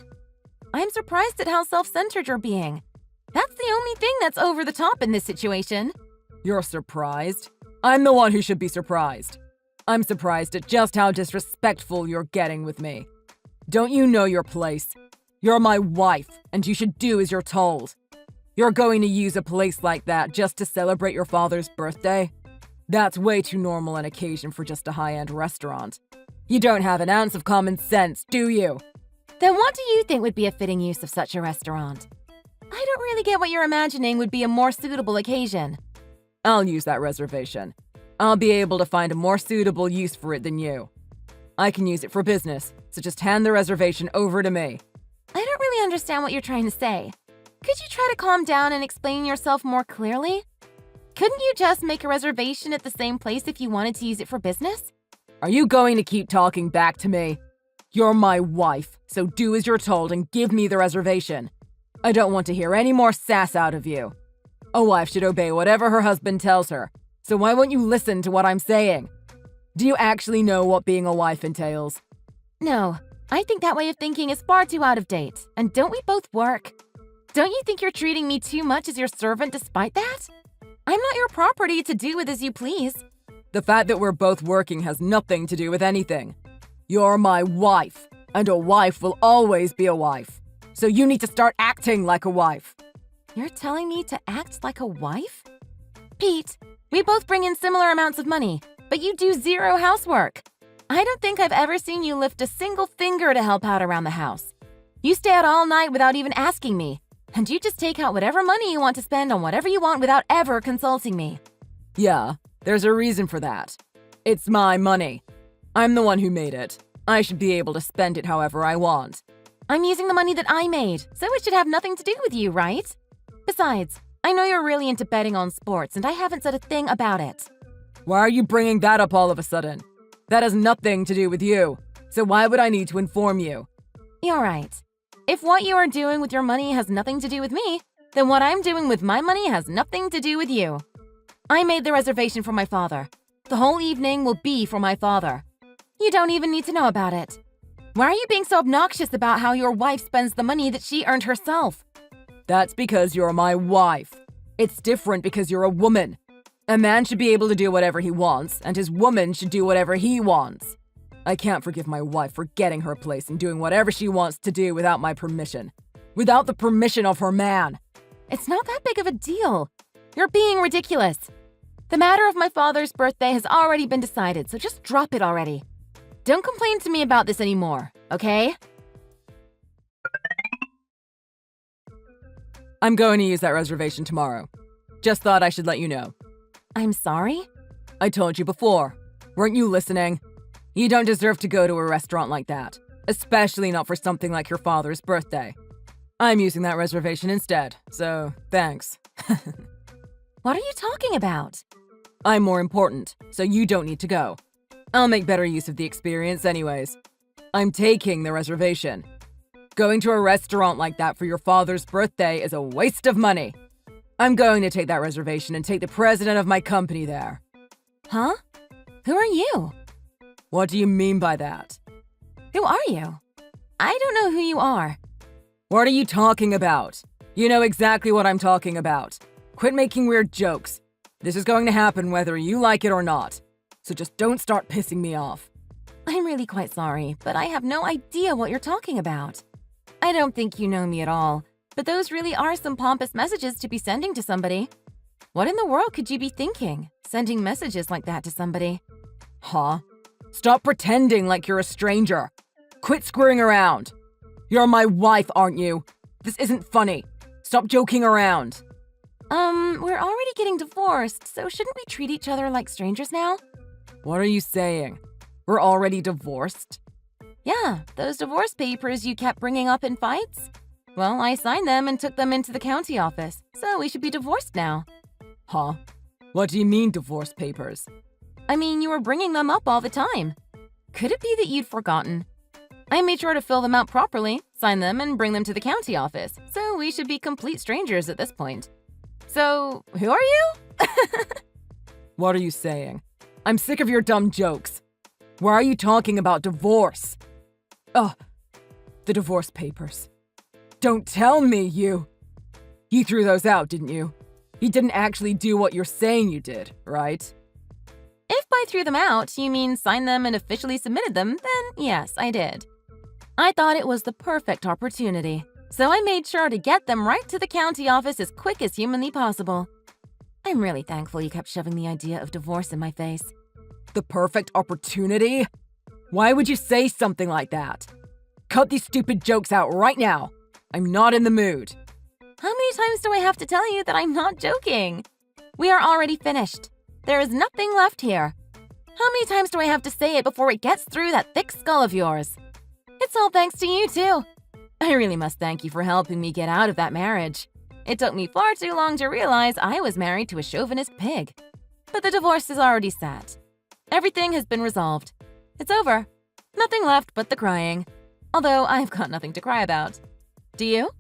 I'm surprised at how self-centered you're being. That's the only thing that's over the top in this situation. You're surprised? I'm the one who should be surprised. I'm surprised at just how disrespectful you're getting with me. Don't you know your place? You're my wife, and you should do as you're told. You're going to use a place like that just to celebrate your father's birthday? That's way too normal an occasion for just a high-end restaurant. You don't have an ounce of common sense, do you? Then what do you think would be a fitting use of such a restaurant? I don't really get what you're imagining would be a more suitable occasion. I'll use that reservation. I'll be able to find a more suitable use for it than you. I can use it for business, so just hand the reservation over to me. I don't really understand what you're trying to say. Could you try to calm down and explain yourself more clearly? Couldn't you just make a reservation at the same place if you wanted to use it for business? Are you going to keep talking back to me? You're my wife, so do as you're told and give me the reservation. I don't want to hear any more sass out of you. A wife should obey whatever her husband tells her, so why won't you listen to what I'm saying? Do you actually know what being a wife entails? No, I think that way of thinking is far too out of date. And don't we both work? Don't you think you're treating me too much as your servant despite that? I'm not your property to do with as you please. The fact that we're both working has nothing to do with anything. You're my wife, and a wife will always be a wife. So you need to start acting like a wife. You're telling me to act like a wife? Pete, we both bring in similar amounts of money, but you do zero housework. I don't think I've ever seen you lift a single finger to help out around the house. You stay out all night without even asking me, and you just take out whatever money you want to spend on whatever you want without ever consulting me. Yeah, there's a reason for that. It's my money. I'm the one who made it. I should be able to spend it however I want. I'm using the money that I made, so it should have nothing to do with you, right? Besides, I know you're really into betting on sports, and I haven't said a thing about it. Why are you bringing that up all of a sudden? That has nothing to do with you, so why would I need to inform you? You're right. If what you are doing with your money has nothing to do with me, then what I'm doing with my money has nothing to do with you. I made the reservation for my father. The whole evening will be for my father. You don't even need to know about it. Why are you being so obnoxious about how your wife spends the money that she earned herself? That's because you're my wife. It's different because you're a woman. A man should be able to do whatever he wants, and his woman should do whatever he wants. I can't forgive my wife for getting her place and doing whatever she wants to do without my permission. Without the permission of her man. It's not that big of a deal. You're being ridiculous. The matter of my father's birthday has already been decided, so just drop it already. Don't complain to me about this anymore, okay? I'm going to use that reservation tomorrow. Just thought I should let you know. I'm sorry? I told you before. Weren't you listening? You don't deserve to go to a restaurant like that, especially not for something like your father's birthday. I'm using that reservation instead, so thanks. What are you talking about? I'm more important, so you don't need to go. I'll make better use of the experience anyways. I'm taking the reservation. Going to a restaurant like that for your father's birthday is a waste of money. I'm going to take that reservation and take the president of my company there. Huh? Who are you? What do you mean by that? Who are you? I don't know who you are. What are you talking about? You know exactly what I'm talking about. Quit making weird jokes. This is going to happen whether you like it or not. So just don't start pissing me off. I'm really quite sorry, but I have no idea what you're talking about. I don't think you know me at all, but those really are some pompous messages to be sending to somebody. What in the world could you be thinking, sending messages like that to somebody? Huh? Stop pretending like you're a stranger. Quit screwing around. You're my wife, aren't you? This isn't funny. Stop joking around. We're already getting divorced, so shouldn't we treat each other like strangers now? What are you saying? We're already divorced? Yeah, those divorce papers you kept bringing up in fights? Well, I signed them and took them into the county office, so we should be divorced now. Huh? What do you mean, divorce papers? I mean, you were bringing them up all the time. Could it be that you'd forgotten? I made sure to fill them out properly, sign them, and bring them to the county office, so we should be complete strangers at this point. So, who are you? What are you saying? I'm sick of your dumb jokes. Why are you talking about divorce? Ugh, the divorce papers. Don't tell me you threw those out, didn't you? You didn't actually do what you're saying you did, right? If by threw them out, you mean signed them and officially submitted them, then yes, I did. I thought it was the perfect opportunity, so I made sure to get them right to the county office as quick as humanly possible. I'm really thankful you kept shoving the idea of divorce in my face. The perfect opportunity? Why would you say something like that? Cut these stupid jokes out right now. I'm not in the mood. How many times do I have to tell you that I'm not joking? We are already finished. There is nothing left here. How many times do I have to say it before it gets through that thick skull of yours? It's all thanks to you, too. I really must thank you for helping me get out of that marriage. It took me far too long to realize I was married to a chauvinist pig. But the divorce is already set. Everything has been resolved. It's over. Nothing left but the crying. Although I've got nothing to cry about. Do you?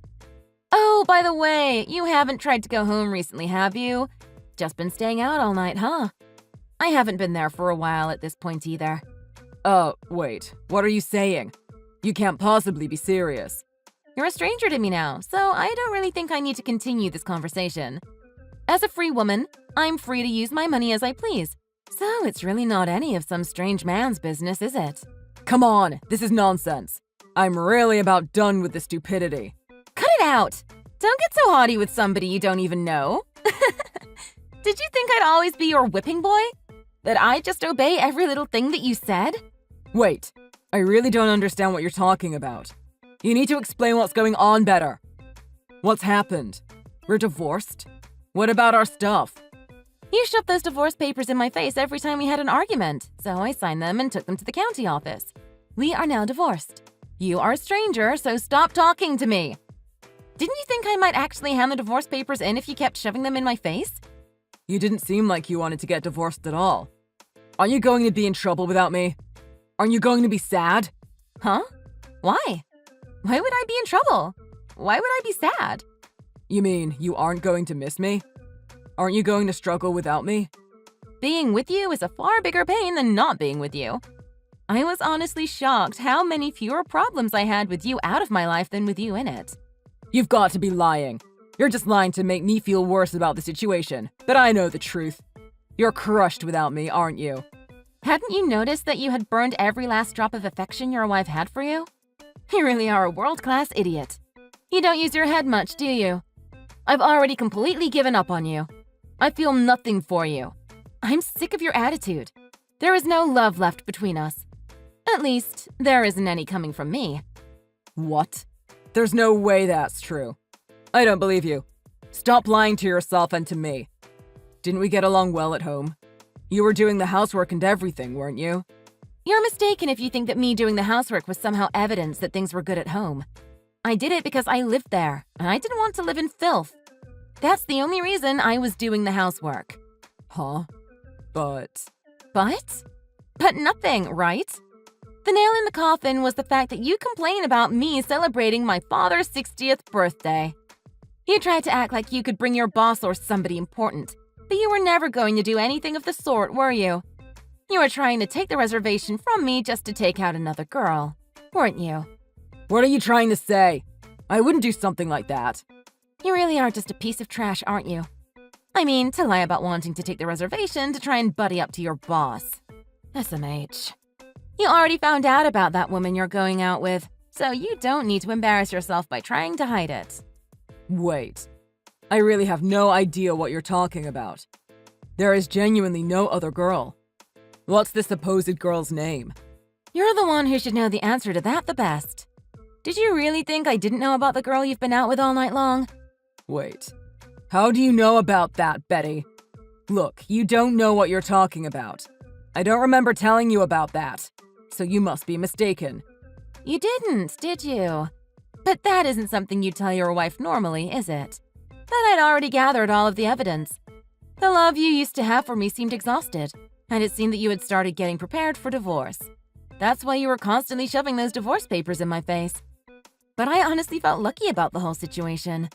Oh, by the way, you haven't tried to go home recently, have you? Just been staying out all night, huh? I haven't been there for a while at this point either. Wait. What are you saying? You can't possibly be serious. You're a stranger to me now, so I don't really think I need to continue this conversation. As a free woman, I'm free to use my money as I please. So it's really not any of some strange man's business, is it? Come on, this is nonsense. I'm really about done with the stupidity. Cut it out! Don't get so haughty with somebody you don't even know. Did you think I'd always be your whipping boy? That I'd just obey every little thing that you said? Wait, I really don't understand what you're talking about. You need to explain what's going on better. What's happened? We're divorced? What about our stuff? You shoved those divorce papers in my face every time we had an argument, so I signed them and took them to the county office. We are now divorced. You are a stranger, so stop talking to me. Didn't you think I might actually hand the divorce papers in if you kept shoving them in my face? You didn't seem like you wanted to get divorced at all. Aren't you going to be in trouble without me? Aren't you going to be sad? Huh? Why? Why would I be in trouble? Why would I be sad? You mean you aren't going to miss me? Aren't you going to struggle without me? Being with you is a far bigger pain than not being with you. I was honestly shocked how many fewer problems I had with you out of my life than with you in it. You've got to be lying. You're just lying to make me feel worse about the situation, but I know the truth. You're crushed without me, aren't you? Hadn't you noticed that you had burned every last drop of affection your wife had for you? You really are a world-class idiot. You don't use your head much, do you? I've already completely given up on you. I feel nothing for you. I'm sick of your attitude. There is no love left between us. At least, there isn't any coming from me. What? There's no way that's true. I don't believe you. Stop lying to yourself and to me. Didn't we get along well at home? You were doing the housework and everything, weren't you? You're mistaken if you think that me doing the housework was somehow evidence that things were good at home. I did it because I lived there, and I didn't want to live in filth. That's the only reason I was doing the housework. Huh? But nothing, right? The nail in the coffin was the fact that you complain about me celebrating my father's 60th birthday. You tried to act like you could bring your boss or somebody important, but you were never going to do anything of the sort, were you? You were trying to take the reservation from me just to take out another girl, weren't you? What are you trying to say? I wouldn't do something like that. You really are just a piece of trash, aren't you? I mean, to lie about wanting to take the reservation to try and buddy up to your boss. SMH. You already found out about that woman you're going out with, so you don't need to embarrass yourself by trying to hide it. Wait. I really have no idea what you're talking about. There is genuinely no other girl. What's the supposed girl's name? You're the one who should know the answer to that the best. Did you really think I didn't know about the girl you've been out with all night long? Wait. How do you know about that, Betty? Look, you don't know what you're talking about. I don't remember telling you about that, so you must be mistaken. You didn't, did you? But that isn't something you'd tell your wife normally, is it? But I'd already gathered all of the evidence. The love you used to have for me seemed exhausted, and it seemed that you had started getting prepared for divorce. That's why you were constantly shoving those divorce papers in my face. But I honestly felt lucky about the whole situation.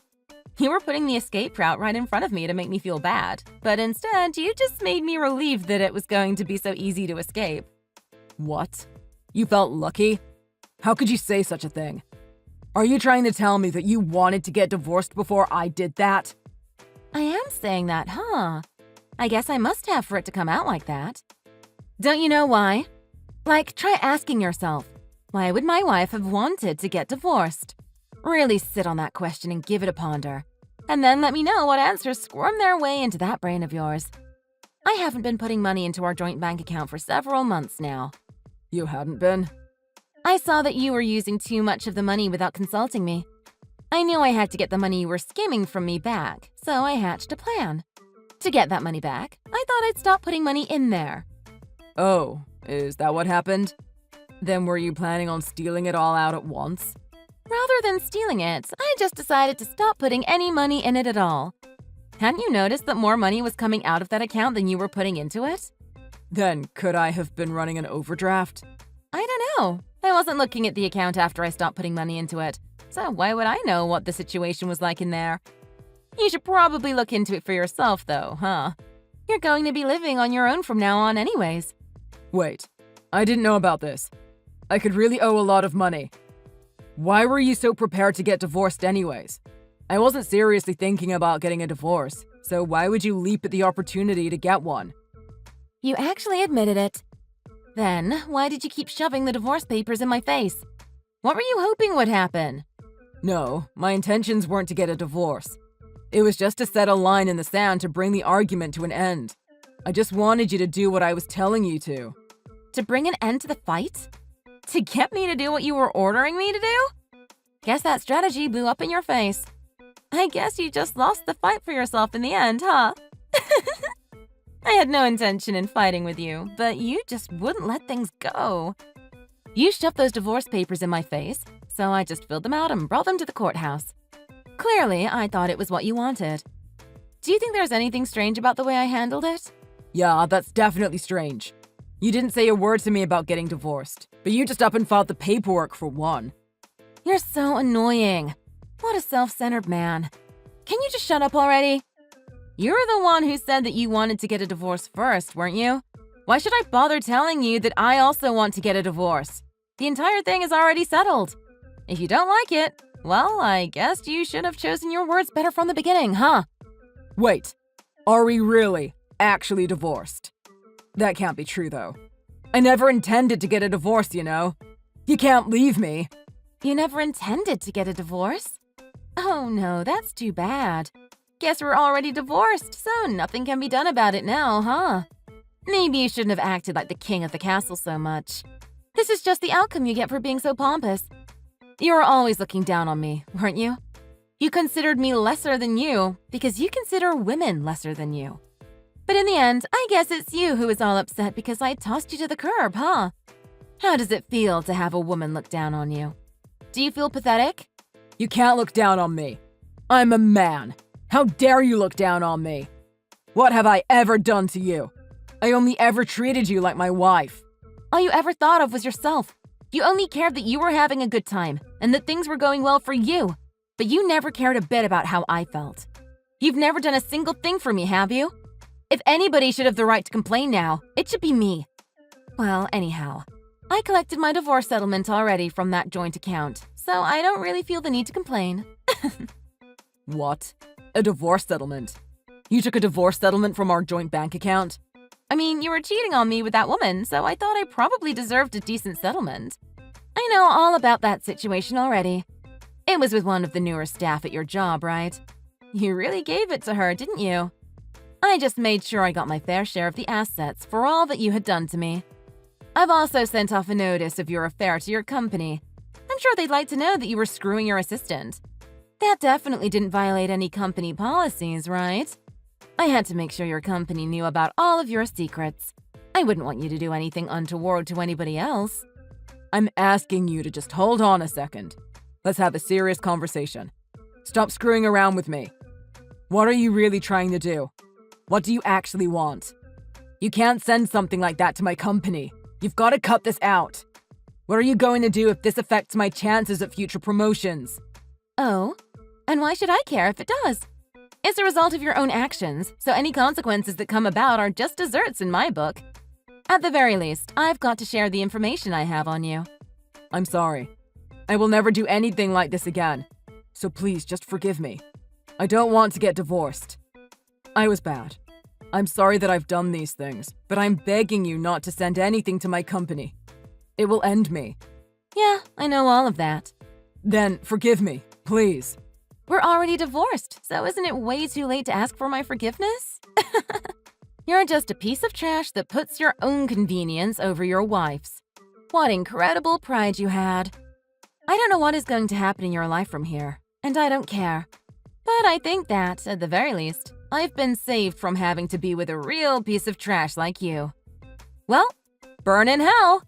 You were putting the escape route right in front of me to make me feel bad, but instead, you just made me relieved that it was going to be so easy to escape. What? You felt lucky? How could you say such a thing? Are you trying to tell me that you wanted to get divorced before I did that? I am saying that, huh? I guess I must have for it to come out like that. Don't you know why? Like, try asking yourself, why would my wife have wanted to get divorced? Really sit on that question and give it a ponder. And then let me know what answers squirm their way into that brain of yours. I haven't been putting money into our joint bank account for several months now. You hadn't been? I saw that you were using too much of the money without consulting me. I knew I had to get the money you were skimming from me back, so I hatched a plan. To get that money back, I thought I'd stop putting money in there. Oh, is that what happened? Then were you planning on stealing it all out at once? Rather than stealing it, I just decided to stop putting any money in it at all. Hadn't you noticed that more money was coming out of that account than you were putting into it? Then could I have been running an overdraft? I don't know. I wasn't looking at the account after I stopped putting money into it, so why would I know what the situation was like in there? You should probably look into it for yourself, though, huh? You're going to be living on your own from now on anyways. Wait, I didn't know about this. I could really owe a lot of money. Why were you so prepared to get divorced anyways? I wasn't seriously thinking about getting a divorce, so why would you leap at the opportunity to get one? You actually admitted it. Then, why did you keep shoving the divorce papers in my face? What were you hoping would happen? No, my intentions weren't to get a divorce. It was just to set a line in the sand to bring the argument to an end. I just wanted you to do what I was telling you to. To bring an end to the fight? To get me to do what you were ordering me to do? Guess that strategy blew up in your face. I guess you just lost the fight for yourself in the end, huh? I had no intention in fighting with you, but you just wouldn't let things go. You shoved those divorce papers in my face, so I just filled them out and brought them to the courthouse. Clearly, I thought it was what you wanted. Do you think there's anything strange about the way I handled it? Yeah, that's definitely strange. You didn't say a word to me about getting divorced, but you just up and filed the paperwork for one. You're so annoying. What a self-centered man. Can you just shut up already? You're the one who said that you wanted to get a divorce first, weren't you? Why should I bother telling you that I also want to get a divorce? The entire thing is already settled. If you don't like it, well, I guess you should have chosen your words better from the beginning, huh? Wait, are we really actually divorced? That can't be true, though. I never intended to get a divorce, you know. You can't leave me. You never intended to get a divorce? Oh no, that's too bad. Guess we're already divorced, so nothing can be done about it now, huh? Maybe you shouldn't have acted like the king of the castle so much. This is just the outcome you get for being so pompous. You were always looking down on me, weren't you? You considered me lesser than you because you consider women lesser than you. But in the end, I guess it's you who is all upset because I tossed you to the curb, huh? How does it feel to have a woman look down on you? Do you feel pathetic? You can't look down on me. I'm a man. How dare you look down on me? What have I ever done to you? I only ever treated you like my wife. All you ever thought of was yourself. You only cared that you were having a good time and that things were going well for you. But you never cared a bit about how I felt. You've never done a single thing for me, have you? If anybody should have the right to complain now, it should be me. Well, anyhow, I collected my divorce settlement already from that joint account, so I don't really feel the need to complain. What? A divorce settlement? You took a divorce settlement from our joint bank account? I mean, you were cheating on me with that woman, so I thought I probably deserved a decent settlement. I know all about that situation already. It was with one of the newer staff at your job, right? You really gave it to her, didn't you? I just made sure I got my fair share of the assets for all that you had done to me. I've also sent off a notice of your affair to your company. I'm sure they'd like to know that you were screwing your assistant. That definitely didn't violate any company policies, right? I had to make sure your company knew about all of your secrets. I wouldn't want you to do anything untoward to anybody else. I'm asking you to just hold on a second. Let's have a serious conversation. Stop screwing around with me. What are you really trying to do? What do you actually want? You can't send something like that to my company. You've got to cut this out. What are you going to do if this affects my chances at future promotions? Oh, and why should I care if it does? It's a result of your own actions, so any consequences that come about are just desserts in my book. At the very least, I've got to share the information I have on you. I'm sorry. I will never do anything like this again. So please just forgive me. I don't want to get divorced. I was bad. I'm sorry that I've done these things, but I'm begging you not to send anything to my company. It will end me. Yeah, I know all of that. Then forgive me, please. We're already divorced, so isn't it way too late to ask for my forgiveness? You're just a piece of trash that puts your own convenience over your wife's. What incredible pride you had. I don't know what is going to happen in your life from here, and I don't care. But I think that, at the very least, I've been saved from having to be with a real piece of trash like you. Well, burn in hell!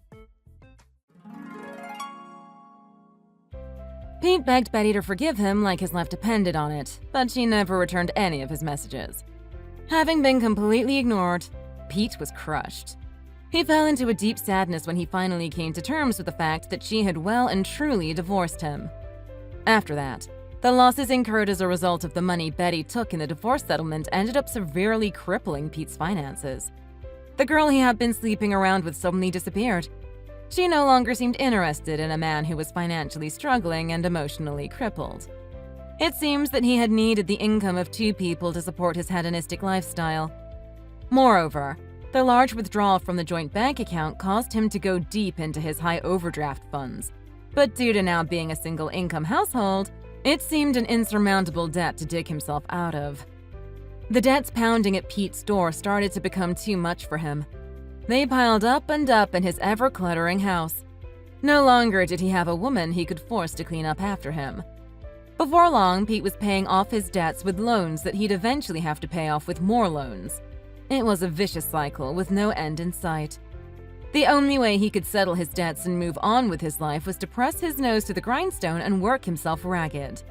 Pete begged Betty to forgive him like his life depended on it, but she never returned any of his messages. Having been completely ignored, Pete was crushed. He fell into a deep sadness when he finally came to terms with the fact that she had well and truly divorced him. After that, the losses incurred as a result of the money Betty took in the divorce settlement ended up severely crippling Pete's finances. The girl he had been sleeping around with suddenly disappeared. She no longer seemed interested in a man who was financially struggling and emotionally crippled. It seems that he had needed the income of two people to support his hedonistic lifestyle. Moreover, the large withdrawal from the joint bank account caused him to go deep into his high overdraft funds. But due to now being a single-income household, it seemed an insurmountable debt to dig himself out of. The debts pounding at Pete's door started to become too much for him. They piled up and up in his ever-cluttering house. No longer did he have a woman he could force to clean up after him. Before long, Pete was paying off his debts with loans that he'd eventually have to pay off with more loans. It was a vicious cycle with no end in sight. The only way he could settle his debts and move on with his life was to press his nose to the grindstone and work himself ragged.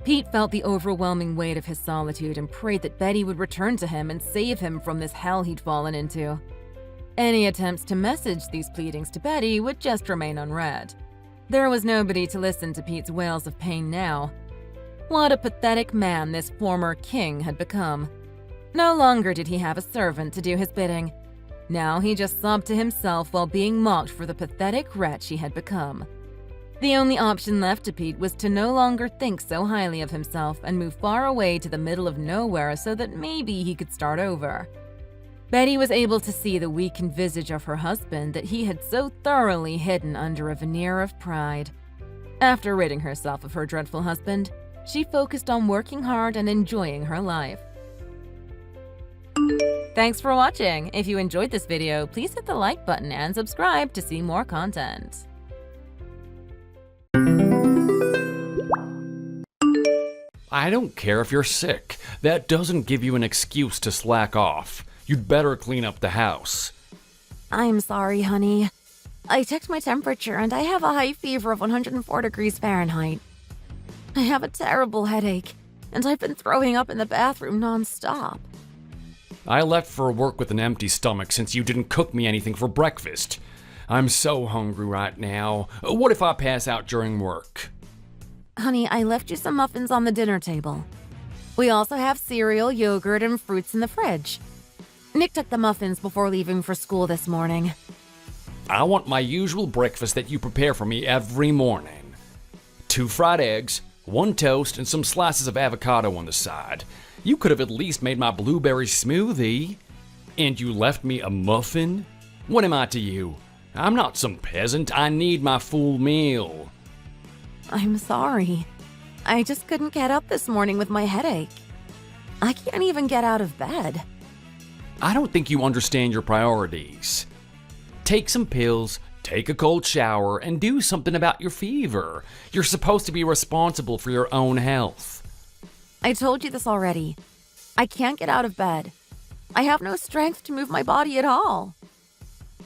Pete felt the overwhelming weight of his solitude and prayed that Betty would return to him and save him from this hell he'd fallen into. Any attempts to message these pleadings to Betty would just remain unread. There was nobody to listen to Pete's wails of pain now. What a pathetic man this former king had become. No longer did he have a servant to do his bidding. Now he just sobbed to himself while being mocked for the pathetic wretch he had become. The only option left to Pete was to no longer think so highly of himself and move far away to the middle of nowhere so that maybe he could start over. Betty was able to see the weakened visage of her husband that he had so thoroughly hidden under a veneer of pride. After ridding herself of her dreadful husband, she focused on working hard and enjoying her life. Thanks for watching. If you enjoyed this video, please hit the like button and subscribe to see more content. I don't care if you're sick. That doesn't give you an excuse to slack off. You'd better clean up the house. I'm sorry, honey. I checked my temperature and I have a high fever of 104 degrees Fahrenheit. I have a terrible headache, and I've been throwing up in the bathroom nonstop. I left for work with an empty stomach since you didn't cook me anything for breakfast. I'm so hungry right now. What if I pass out during work? Honey, I left you some muffins on the dinner table. We also have cereal, yogurt, and fruits in the fridge. Nick took the muffins before leaving for school this morning. I want my usual breakfast that you prepare for me every morning. 2 fried eggs, 1 toast, and some slices of avocado on the side. You could have at least made my blueberry smoothie. And you left me a muffin? What am I to you? I'm not some peasant. I need my full meal. I'm sorry. I just couldn't get up this morning with my headache. I can't even get out of bed. I don't think you understand your priorities. Take some pills, take a cold shower, and do something about your fever. You're supposed to be responsible for your own health. I told you this already. I can't get out of bed. I have no strength to move my body at all.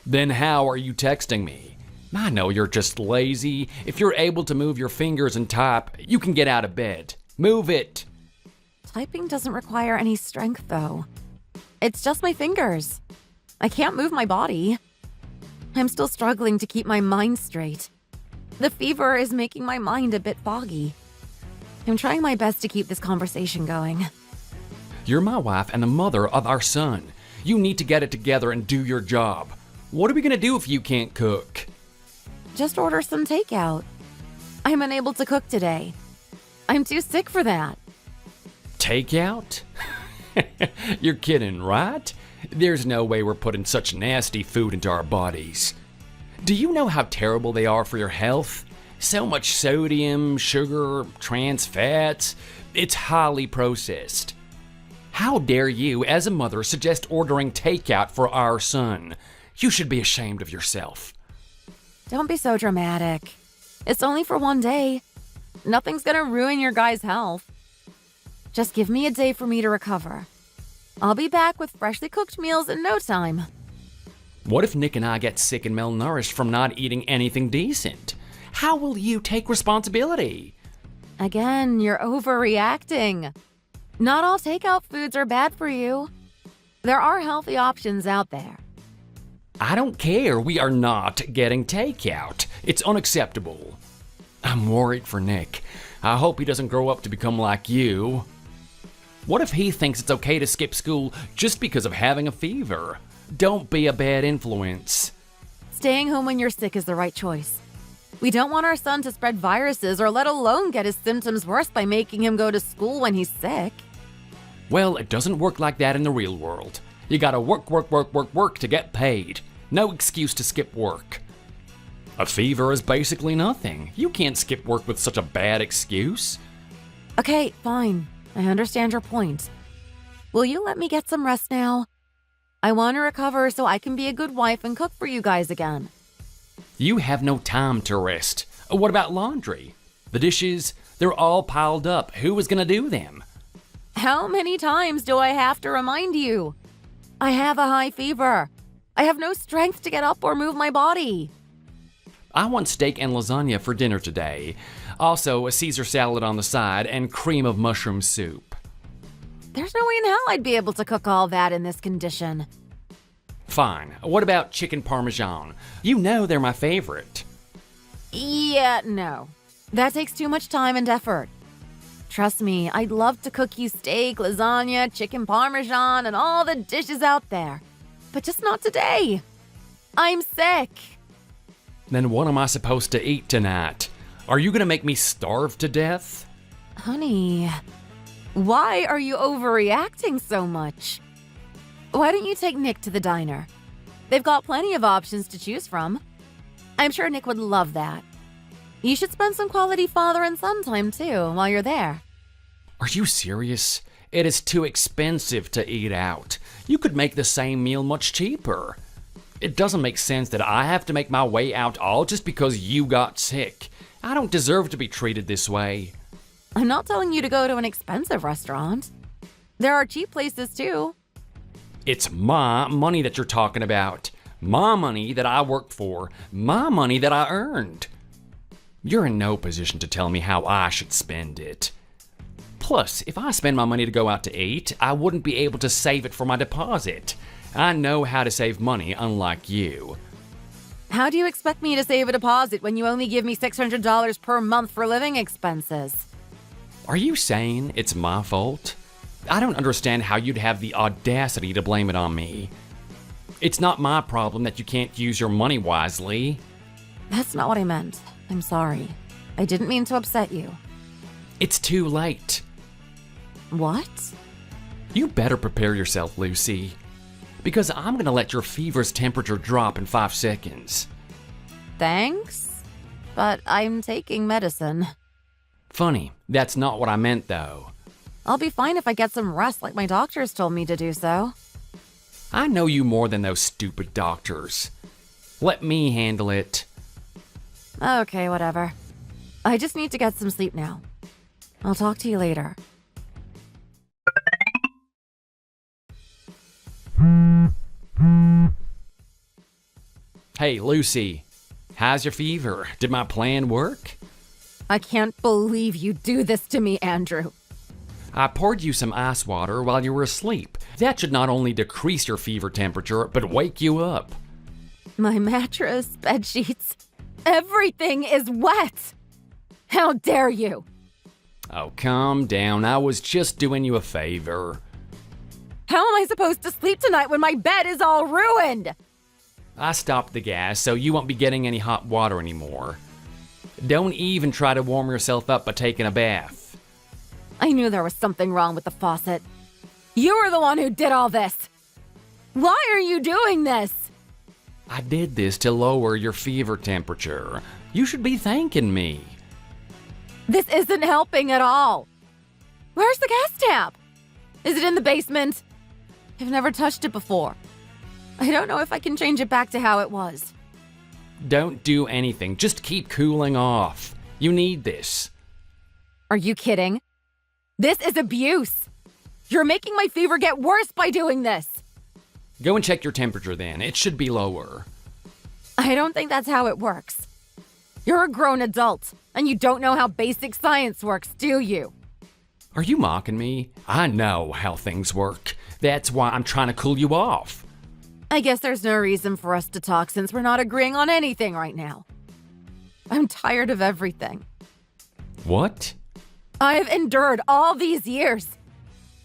Then how are you texting me? I know you're just lazy. If you're able to move your fingers and type, you can get out of bed. Move it. Typing doesn't require any strength, though. It's just my fingers. I can't move my body. I'm still struggling to keep my mind straight. The fever is making my mind a bit foggy. I'm trying my best to keep this conversation going. You're my wife and the mother of our son. You need to get it together and do your job. What are we gonna do if you can't cook? Just order some takeout. I'm unable to cook today. I'm too sick for that. Takeout? You're kidding, right? There's no way we're putting such nasty food into our bodies. Do you know how terrible they are for your health? So much sodium, sugar, trans fats. It's highly processed. How dare you, as a mother, suggest ordering takeout for our son? You should be ashamed of yourself. Don't be so dramatic. It's only for one day. Nothing's gonna ruin your guy's health. Just give me a day for me to recover. I'll be back with freshly cooked meals in no time. What if Nick and I get sick and malnourished from not eating anything decent? How will you take responsibility? Again, you're overreacting. Not all takeout foods are bad for you. There are healthy options out there. I don't care. We are not getting takeout. It's unacceptable. I'm worried for Nick. I hope he doesn't grow up to become like you. What if he thinks it's okay to skip school just because of having a fever? Don't be a bad influence. Staying home when you're sick is the right choice. We don't want our son to spread viruses or let alone get his symptoms worse by making him go to school when he's sick. Well, it doesn't work like that in the real world. You gotta work to get paid. No excuse to skip work. A fever is basically nothing. You can't skip work with such a bad excuse. Okay, fine. I understand your point. Will you let me get some rest now? I want to recover so I can be a good wife and cook for you guys again. You have no time to rest. What about laundry? The dishes, they're all piled up. Who is gonna do them? How many times do I have to remind you? I have a high fever. I have no strength to get up or move my body. I want steak and lasagna for dinner today. Also, a Caesar salad on the side and cream of mushroom soup. There's no way in hell I'd be able to cook all that in this condition. Fine. What about chicken parmesan? You know they're my favorite. Yeah, no. That takes too much time and effort. Trust me, I'd love to cook you steak, lasagna, chicken parmesan, and all the dishes out there. But just not today. I'm sick. Then what am I supposed to eat tonight? Are you gonna make me starve to death? Honey, why are you overreacting so much? Why don't you take Nick to the diner? They've got plenty of options to choose from. I'm sure Nick would love that. You should spend some quality father and son time too while you're there. Are you serious? It is too expensive to eat out. You could make the same meal much cheaper. It doesn't make sense that I have to make my way out all just because you got sick. I don't deserve to be treated this way. I'm not telling you to go to an expensive restaurant. There are cheap places too. It's my money that you're talking about. My money that I worked for. My money that I earned. You're in no position to tell me how I should spend it. Plus, if I spend my money to go out to eat, I wouldn't be able to save it for my deposit. I know how to save money, unlike you. How do you expect me to save a deposit when you only give me $600 per month for living expenses? Are you saying it's my fault? I don't understand how you'd have the audacity to blame it on me. It's not my problem that you can't use your money wisely. That's not what I meant. I'm sorry. I didn't mean to upset you. It's too late. What? You better prepare yourself, Lucy. because I'm going to let your fever's temperature drop in 5 seconds. Thanks, but I'm taking medicine. Funny, that's not what I meant though. I'll be fine if I get some rest like my doctors told me to do so. I know you more than those stupid doctors. Let me handle it. Okay, whatever. I just need to get some sleep now. I'll talk to you later. Hey, Lucy. How's your fever? Did my plan work? I can't believe you do this to me, Andrew. I poured you some ice water while you were asleep. That should not only decrease your fever temperature, but wake you up. My mattress, bed sheets, everything is wet. How dare you? Oh, calm down. I was just doing you a favor. How am I supposed to sleep tonight when my bed is all ruined? I stopped the gas, so you won't be getting any hot water anymore. Don't even try to warm yourself up by taking a bath. I knew there was something wrong with the faucet. You were the one who did all this. Why are you doing this? I did this to lower your fever temperature. You should be thanking me. This isn't helping at all. Where's the gas tap? Is it in the basement? I've never touched it before. I don't know if I can change it back to how it was. Don't do anything. Just keep cooling off. You need this. Are you kidding? This is abuse. You're making my fever get worse by doing this. Go and check your temperature then. It should be lower. I don't think that's how it works. You're a grown adult, and you don't know how basic science works, do you? Are you mocking me? I know how things work. That's why I'm trying to cool you off. I guess there's no reason for us to talk since we're not agreeing on anything right now. I'm tired of everything. What? I've endured all these years.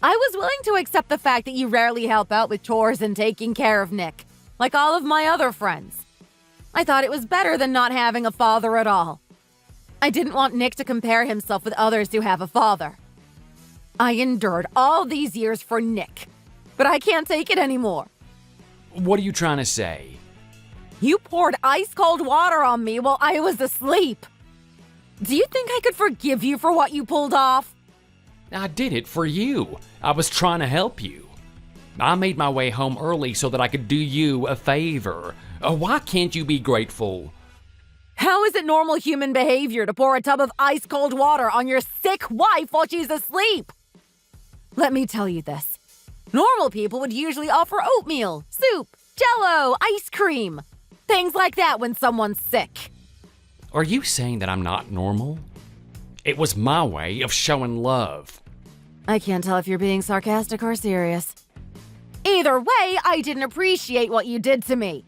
I was willing to accept the fact that you rarely help out with chores and taking care of Nick, like all of my other friends. I thought it was better than not having a father at all. I didn't want Nick to compare himself with others who have a father. I endured all these years for Nick, but I can't take it anymore. What are you trying to say? You poured ice-cold water on me while I was asleep. Do you think I could forgive you for what you pulled off? I did it for you. I was trying to help you. I made my way home early so that I could do you a favor. Why can't you be grateful? How is it normal human behavior to pour a tub of ice-cold water on your sick wife while she's asleep? Let me tell you this. Normal people would usually offer oatmeal, soup, Jell-O, ice cream, things like that when someone's sick. Are you saying that I'm not normal? It was my way of showing love. I can't tell if you're being sarcastic or serious. Either way, I didn't appreciate what you did to me.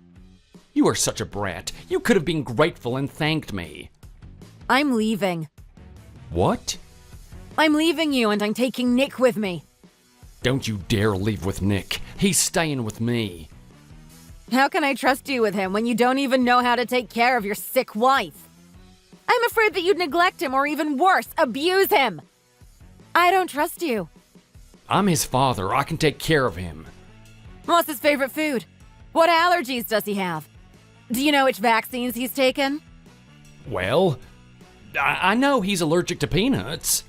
You are such a brat. You could have been grateful and thanked me. I'm leaving. What? I'm leaving you and I'm taking Nick with me. Don't you dare leave with Nick. He's staying with me. How can I trust you with him when you don't even know how to take care of your sick wife? I'm afraid that you'd neglect him or even worse, abuse him. I don't trust you. I'm his father. I can take care of him. What's his favorite food? What allergies does he have? Do you know which vaccines he's taken? Well, I know he's allergic to peanuts.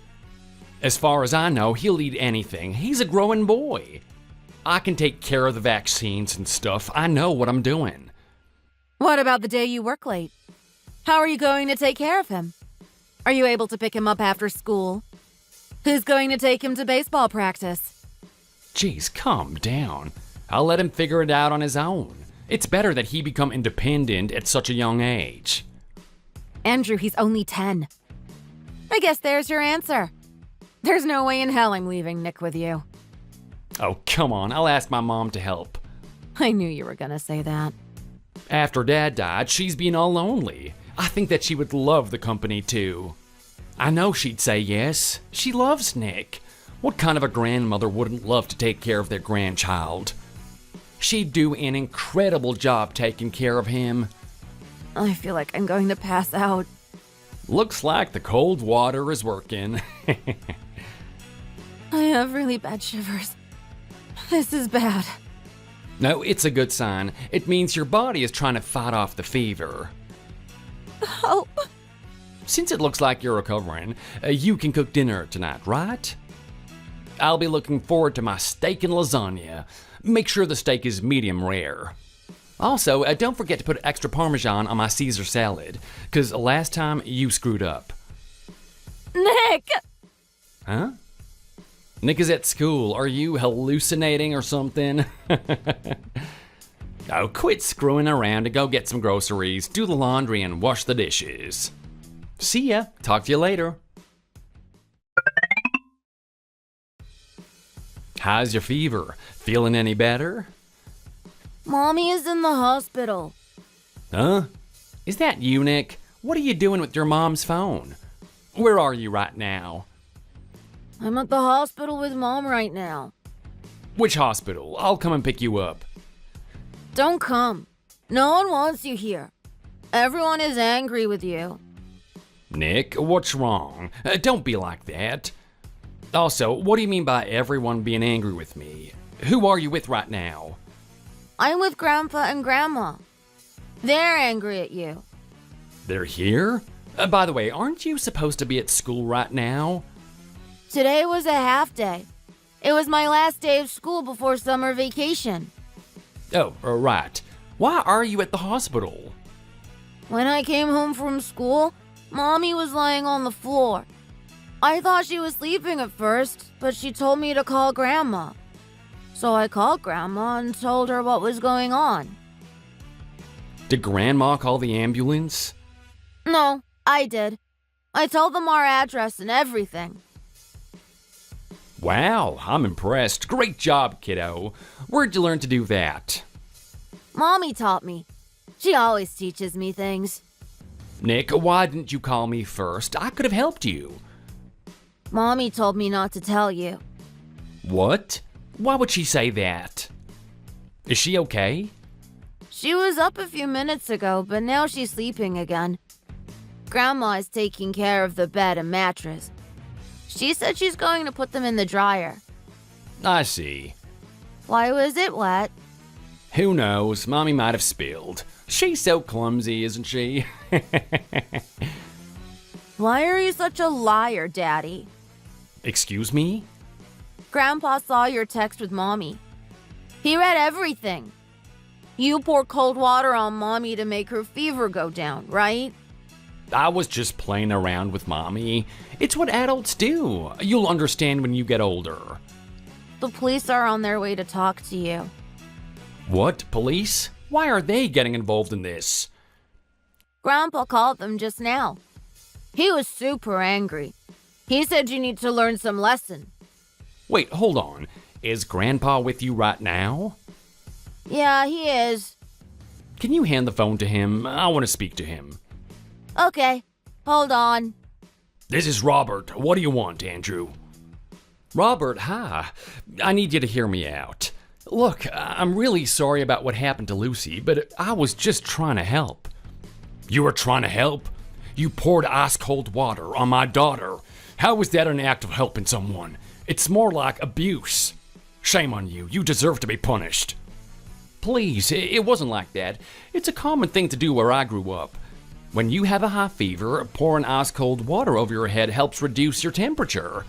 As far as I know, he'll eat anything. He's a growing boy. I can take care of the vaccines and stuff. I know what I'm doing. What about the day you work late? How are you going to take care of him? Are you able to pick him up after school? Who's going to take him to baseball practice? Jeez, calm down. I'll let him figure it out on his own. It's better that he become independent at such a young age. Andrew, he's only 10. I guess there's your answer. There's no way in hell I'm leaving Nick with you. Oh, come on. I'll ask my mom to help. I knew you were gonna say that. After Dad died, she's been all lonely. I think that she would love the company too. I know she'd say yes. She loves Nick. What kind of a grandmother wouldn't love to take care of their grandchild? She'd do an incredible job taking care of him. I feel like I'm going to pass out. Looks like the cold water is working. I have really bad shivers. This is bad. No, it's a good sign. It means your body is trying to fight off the fever. Hope. Since it looks like you're recovering, you can cook dinner tonight, right? I'll be looking forward to my steak and lasagna. Make sure the steak is medium rare. Also, don't forget to put extra Parmesan on my Caesar salad, because last time you screwed up. Nick! Huh? Nick is at school. Are you hallucinating or something? Oh, quit screwing around and go get some groceries, do the laundry, and wash the dishes. See ya. Talk to you later. How's your fever? Feeling any better? Mommy is in the hospital. Huh? Is that you, Nick? What are you doing with your mom's phone? Where are you right now? I'm at the hospital with Mom right now. Which hospital? I'll come and pick you up. Don't come. No one wants you here. Everyone is angry with you. Nick, what's wrong? Don't be like that. Also, what do you mean by everyone being angry with me? Who are you with right now? I'm with Grandpa and Grandma. They're angry at you. They're here? By the way, aren't you supposed to be at school right now? Today was a half day. It was my last day of school before summer vacation. Oh, right. Why are you at the hospital? When I came home from school, Mommy was lying on the floor. I thought she was sleeping at first, but she told me to call Grandma. So I called Grandma and told her what was going on. Did Grandma call the ambulance? No, I did. I told them our address and everything. Wow, I'm impressed. Great job, kiddo. Where'd you learn to do that? Mommy taught me. She always teaches me things. Nick, why didn't you call me first? I could have helped you. Mommy told me not to tell you. What? Why would she say that? Is she okay? She was up a few minutes ago, but now she's sleeping again. Grandma is taking care of the bed and mattress. She said she's going to put them in the dryer. I see. Why was it wet? Who knows? Mommy might have spilled. She's so clumsy, isn't she? Why are you such a liar, Daddy? Excuse me? Grandpa saw your text with Mommy. He read everything. You pour cold water on Mommy to make her fever go down, right? I was just playing around with Mommy. It's what adults do. You'll understand when you get older. The police are on their way to talk to you. What? Police? Why are they getting involved in this? Grandpa called them just now. He was super angry. He said you need to learn some lesson. Wait, hold on. Is Grandpa with you right now? Yeah, he is. Can you hand the phone to him? I want to speak to him. Okay, hold on. This is Robert. What do you want, Andrew? Robert, hi. I need you to hear me out. Look, I'm really sorry about what happened to Lucy, but I was just trying to help. You were trying to help? You poured ice-cold water on my daughter. How was that an act of helping someone? It's more like abuse. Shame on you. You deserve to be punished. Please, it wasn't like that. It's a common thing to do where I grew up. When you have a high fever, pouring ice-cold water over your head helps reduce your temperature.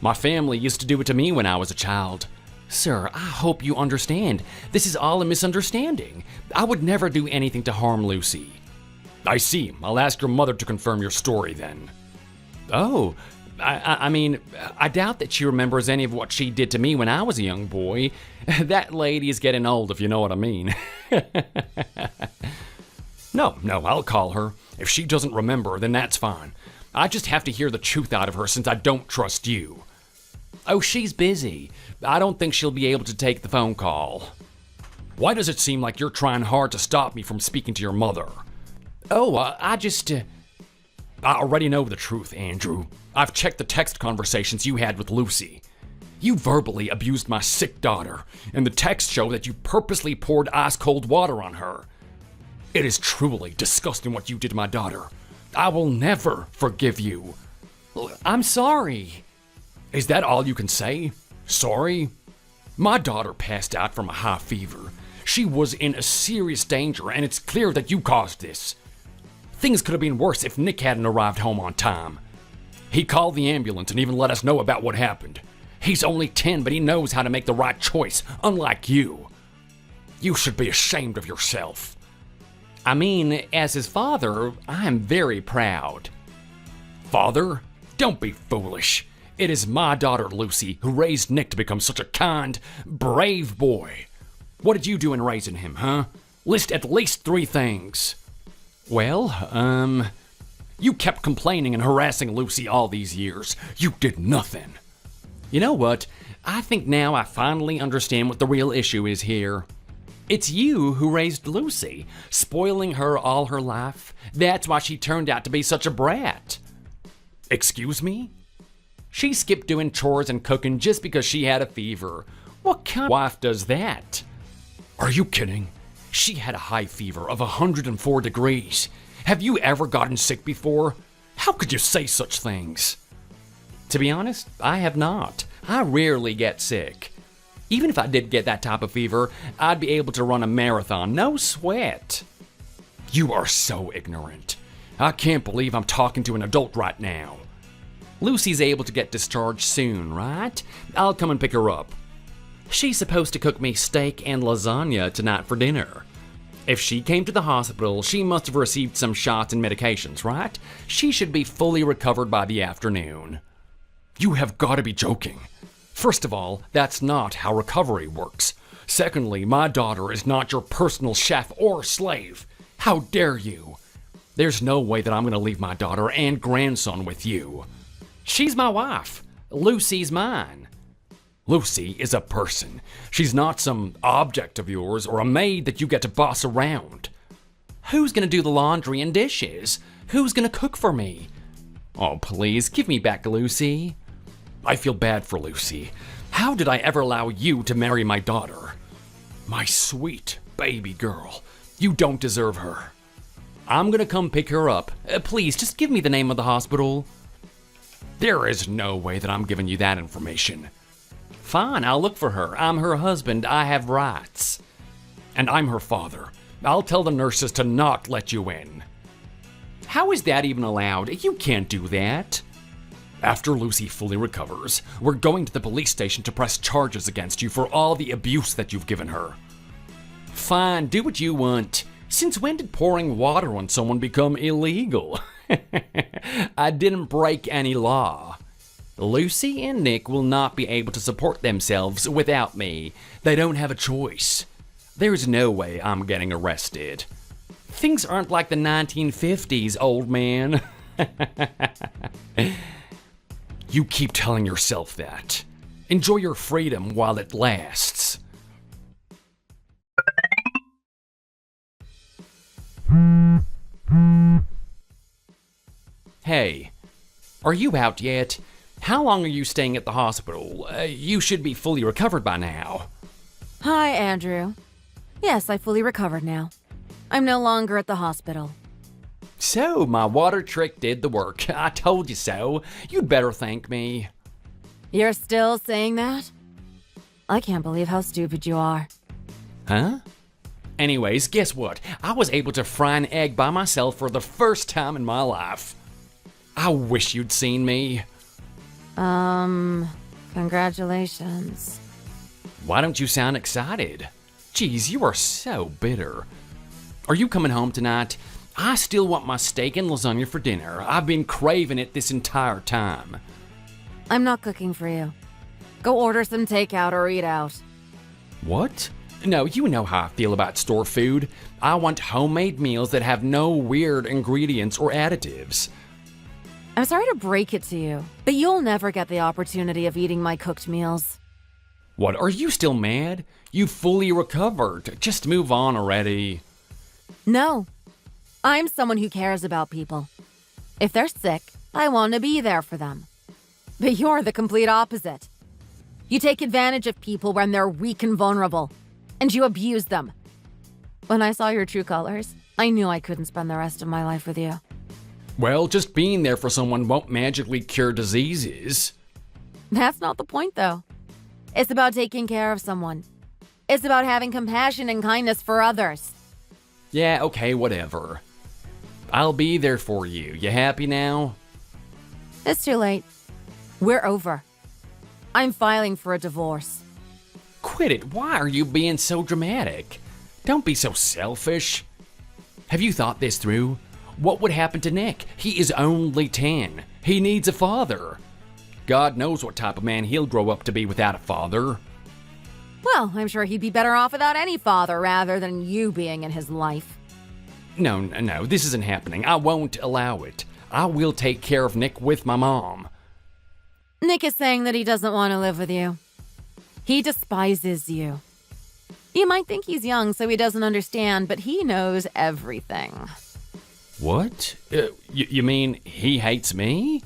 My family used to do it to me when I was a child. Sir, I hope you understand. This is all a misunderstanding. I would never do anything to harm Lucy. I see. I'll ask your mother to confirm your story then. Oh, I mean, I doubt that she remembers any of what she did to me when I was a young boy. That lady is getting old, if you know what I mean. No, I'll call her. If she doesn't remember, then that's fine. I just have to hear the truth out of her since I don't trust you. Oh, she's busy. I don't think she'll be able to take the phone call. Why does it seem like you're trying hard to stop me from speaking to your mother? Oh, I already know the truth, Andrew. I've checked the text conversations you had with Lucy. You verbally abused my sick daughter, and the texts show that you purposely poured ice-cold water on her. It is truly disgusting what you did to my daughter. I will never forgive you. I'm sorry. Is that all you can say? Sorry? My daughter passed out from a high fever. She was in a serious danger, and it's clear that you caused this. Things could have been worse if Nick hadn't arrived home on time. He called the ambulance and even let us know about what happened. He's only 10, but he knows how to make the right choice, unlike you. You should be ashamed of yourself. I mean, as his father, I'm very proud. Father? Don't be foolish. It is my daughter, Lucy, who raised Nick to become such a kind, brave boy. What did you do in raising him, huh? List at least 3 things. Well, You kept complaining and harassing Lucy all these years. You did nothing. You know what? I think now I finally understand what the real issue is here. It's you who raised Lucy, spoiling her all her life. That's why she turned out to be such a brat. Excuse me? She skipped doing chores and cooking just because she had a fever. What kind of wife does that? Are you kidding? She had a high fever of 104 degrees. Have you ever gotten sick before? How could you say such things? To be honest, I have not. I rarely get sick. Even if I did get that type of fever, I'd be able to run a marathon, no sweat. You are so ignorant. I can't believe I'm talking to an adult right now. Lucy's able to get discharged soon, right? I'll come and pick her up. She's supposed to cook me steak and lasagna tonight for dinner. If she came to the hospital, she must have received some shots and medications, right? She should be fully recovered by the afternoon. You have got to be joking. First of all, that's not how recovery works. Secondly, my daughter is not your personal chef or slave. How dare you? There's no way that I'm going to leave my daughter and grandson with you. She's my wife. Lucy's mine. Lucy is a person. She's not some object of yours or a maid that you get to boss around. Who's going to do the laundry and dishes? Who's going to cook for me? Oh, please, give me back Lucy. I feel bad for Lucy. How did I ever allow you to marry my daughter? My sweet baby girl. You don't deserve her. I'm gonna come pick her up. Please, just give me the name of the hospital. There is no way that I'm giving you that information. Fine, I'll look for her. I'm her husband. I have rights. And I'm her father. I'll tell the nurses to not let you in. How is that even allowed? You can't do that. After Lucy fully recovers, we're going to the police station to press charges against you for all the abuse that you've given her. Fine, do what you want. Since when did pouring water on someone become illegal? I didn't break any law. Lucy and Nick will not be able to support themselves without me. They don't have a choice. There's no way I'm getting arrested. Things aren't like the 1950s, old man. You keep telling yourself that. Enjoy your freedom while it lasts. Hey, are you out yet? How long are you staying at the hospital? You should be fully recovered by now. Hi, Andrew. Yes, I fully recovered now. I'm no longer at the hospital. So, my water trick did the work. I told you so. You'd better thank me. You're still saying that? I can't believe how stupid you are. Huh? Anyways, guess what? I was able to fry an egg by myself for the first time in my life. I wish you'd seen me. Congratulations. Why don't you sound excited? Geez, you are so bitter. Are you coming home tonight? I still want my steak and lasagna for dinner. I've been craving it this entire time. I'm not cooking for you. Go order some takeout or eat out. What? No, you know how I feel about store food. I want homemade meals that have no weird ingredients or additives. I'm sorry to break it to you, but you'll never get the opportunity of eating my cooked meals. What, are you still mad? You fully recovered. Just move on already. No. I'm someone who cares about people. If they're sick, I want to be there for them. But you're the complete opposite. You take advantage of people when they're weak and vulnerable, and you abuse them. When I saw your true colors, I knew I couldn't spend the rest of my life with you. Well, just being there for someone won't magically cure diseases. That's not the point, though. It's about taking care of someone. It's about having compassion and kindness for others. Yeah, okay, whatever. I'll be there for you. You happy now? It's too late. We're over. I'm filing for a divorce. Quit it. Why are you being so dramatic? Don't be so selfish. Have you thought this through? What would happen to Nick? He is only 10. He needs a father. God knows what type of man he'll grow up to be without a father. Well, I'm sure he'd be better off without any father rather than you being in his life. No, this isn't happening. I won't allow it. I will take care of Nick with my mom. Nick is saying that he doesn't want to live with you. He despises you. You might think he's young, so he doesn't understand, but he knows everything. What? You mean he hates me?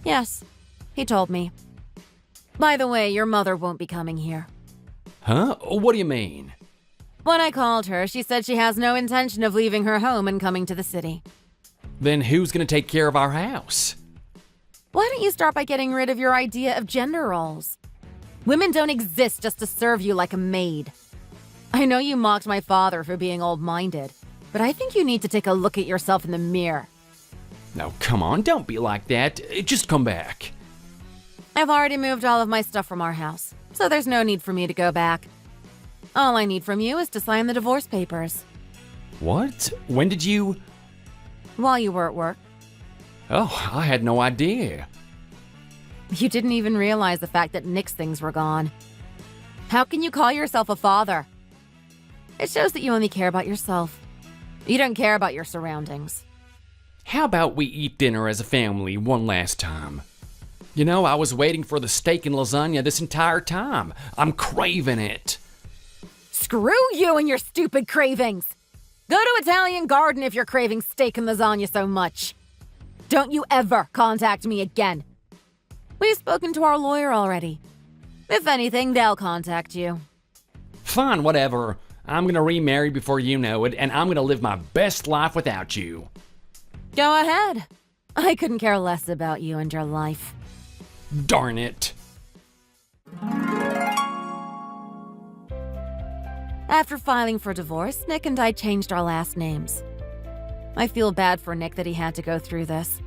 Yes, he told me. By the way, your mother won't be coming here. Huh? What do you mean? When I called her, she said she has no intention of leaving her home and coming to the city. Then who's gonna take care of our house? Why don't you start by getting rid of your idea of gender roles? Women don't exist just to serve you like a maid. I know you mocked my father for being old-minded, but I think you need to take a look at yourself in the mirror. No, come on, don't be like that. Just come back. I've already moved all of my stuff from our house, so there's no need for me to go back. All I need from you is to sign the divorce papers. What? When did you... While you were at work. Oh, I had no idea. You didn't even realize the fact that Nick's things were gone. How can you call yourself a father? It shows that you only care about yourself. You don't care about your surroundings. How about we eat dinner as a family one last time? You know, I was waiting for the steak and lasagna this entire time. I'm craving it. Screw you and your stupid cravings! Go to Italian Garden if you're craving steak and lasagna so much. Don't you ever contact me again. We've spoken to our lawyer already. If anything, they'll contact you. Fine, whatever. I'm gonna remarry before you know it, and I'm gonna live my best life without you. Go ahead. I couldn't care less about you and your life. Darn it. After filing for divorce, Nick and I changed our last names. I feel bad for Nick that he had to go through this.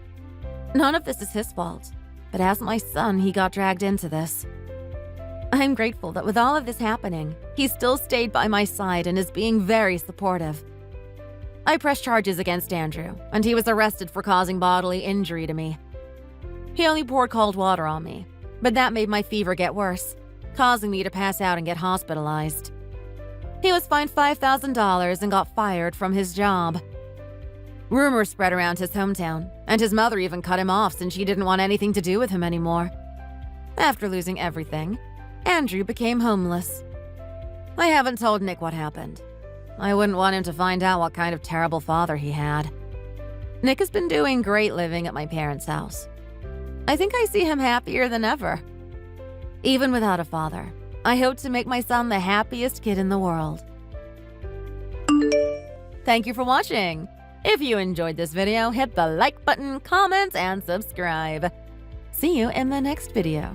None of this is his fault, but as my son, he got dragged into this. I'm grateful that with all of this happening, he still stayed by my side and is being very supportive. I pressed charges against Andrew, and he was arrested for causing bodily injury to me. He only poured cold water on me, but that made my fever get worse, causing me to pass out and get hospitalized. He was fined $5,000 and got fired from his job. Rumors spread around his hometown, and his mother even cut him off since she didn't want anything to do with him anymore. After losing everything, Andrew became homeless. I haven't told Nick what happened. I wouldn't want him to find out what kind of terrible father he had. Nick has been doing great living at my parents' house. I think I see him happier than ever. Even without a father, I hope to make my son the happiest kid in the world. Thank you for watching. If you enjoyed this video, hit the like button, comment, and subscribe. See you in the next video.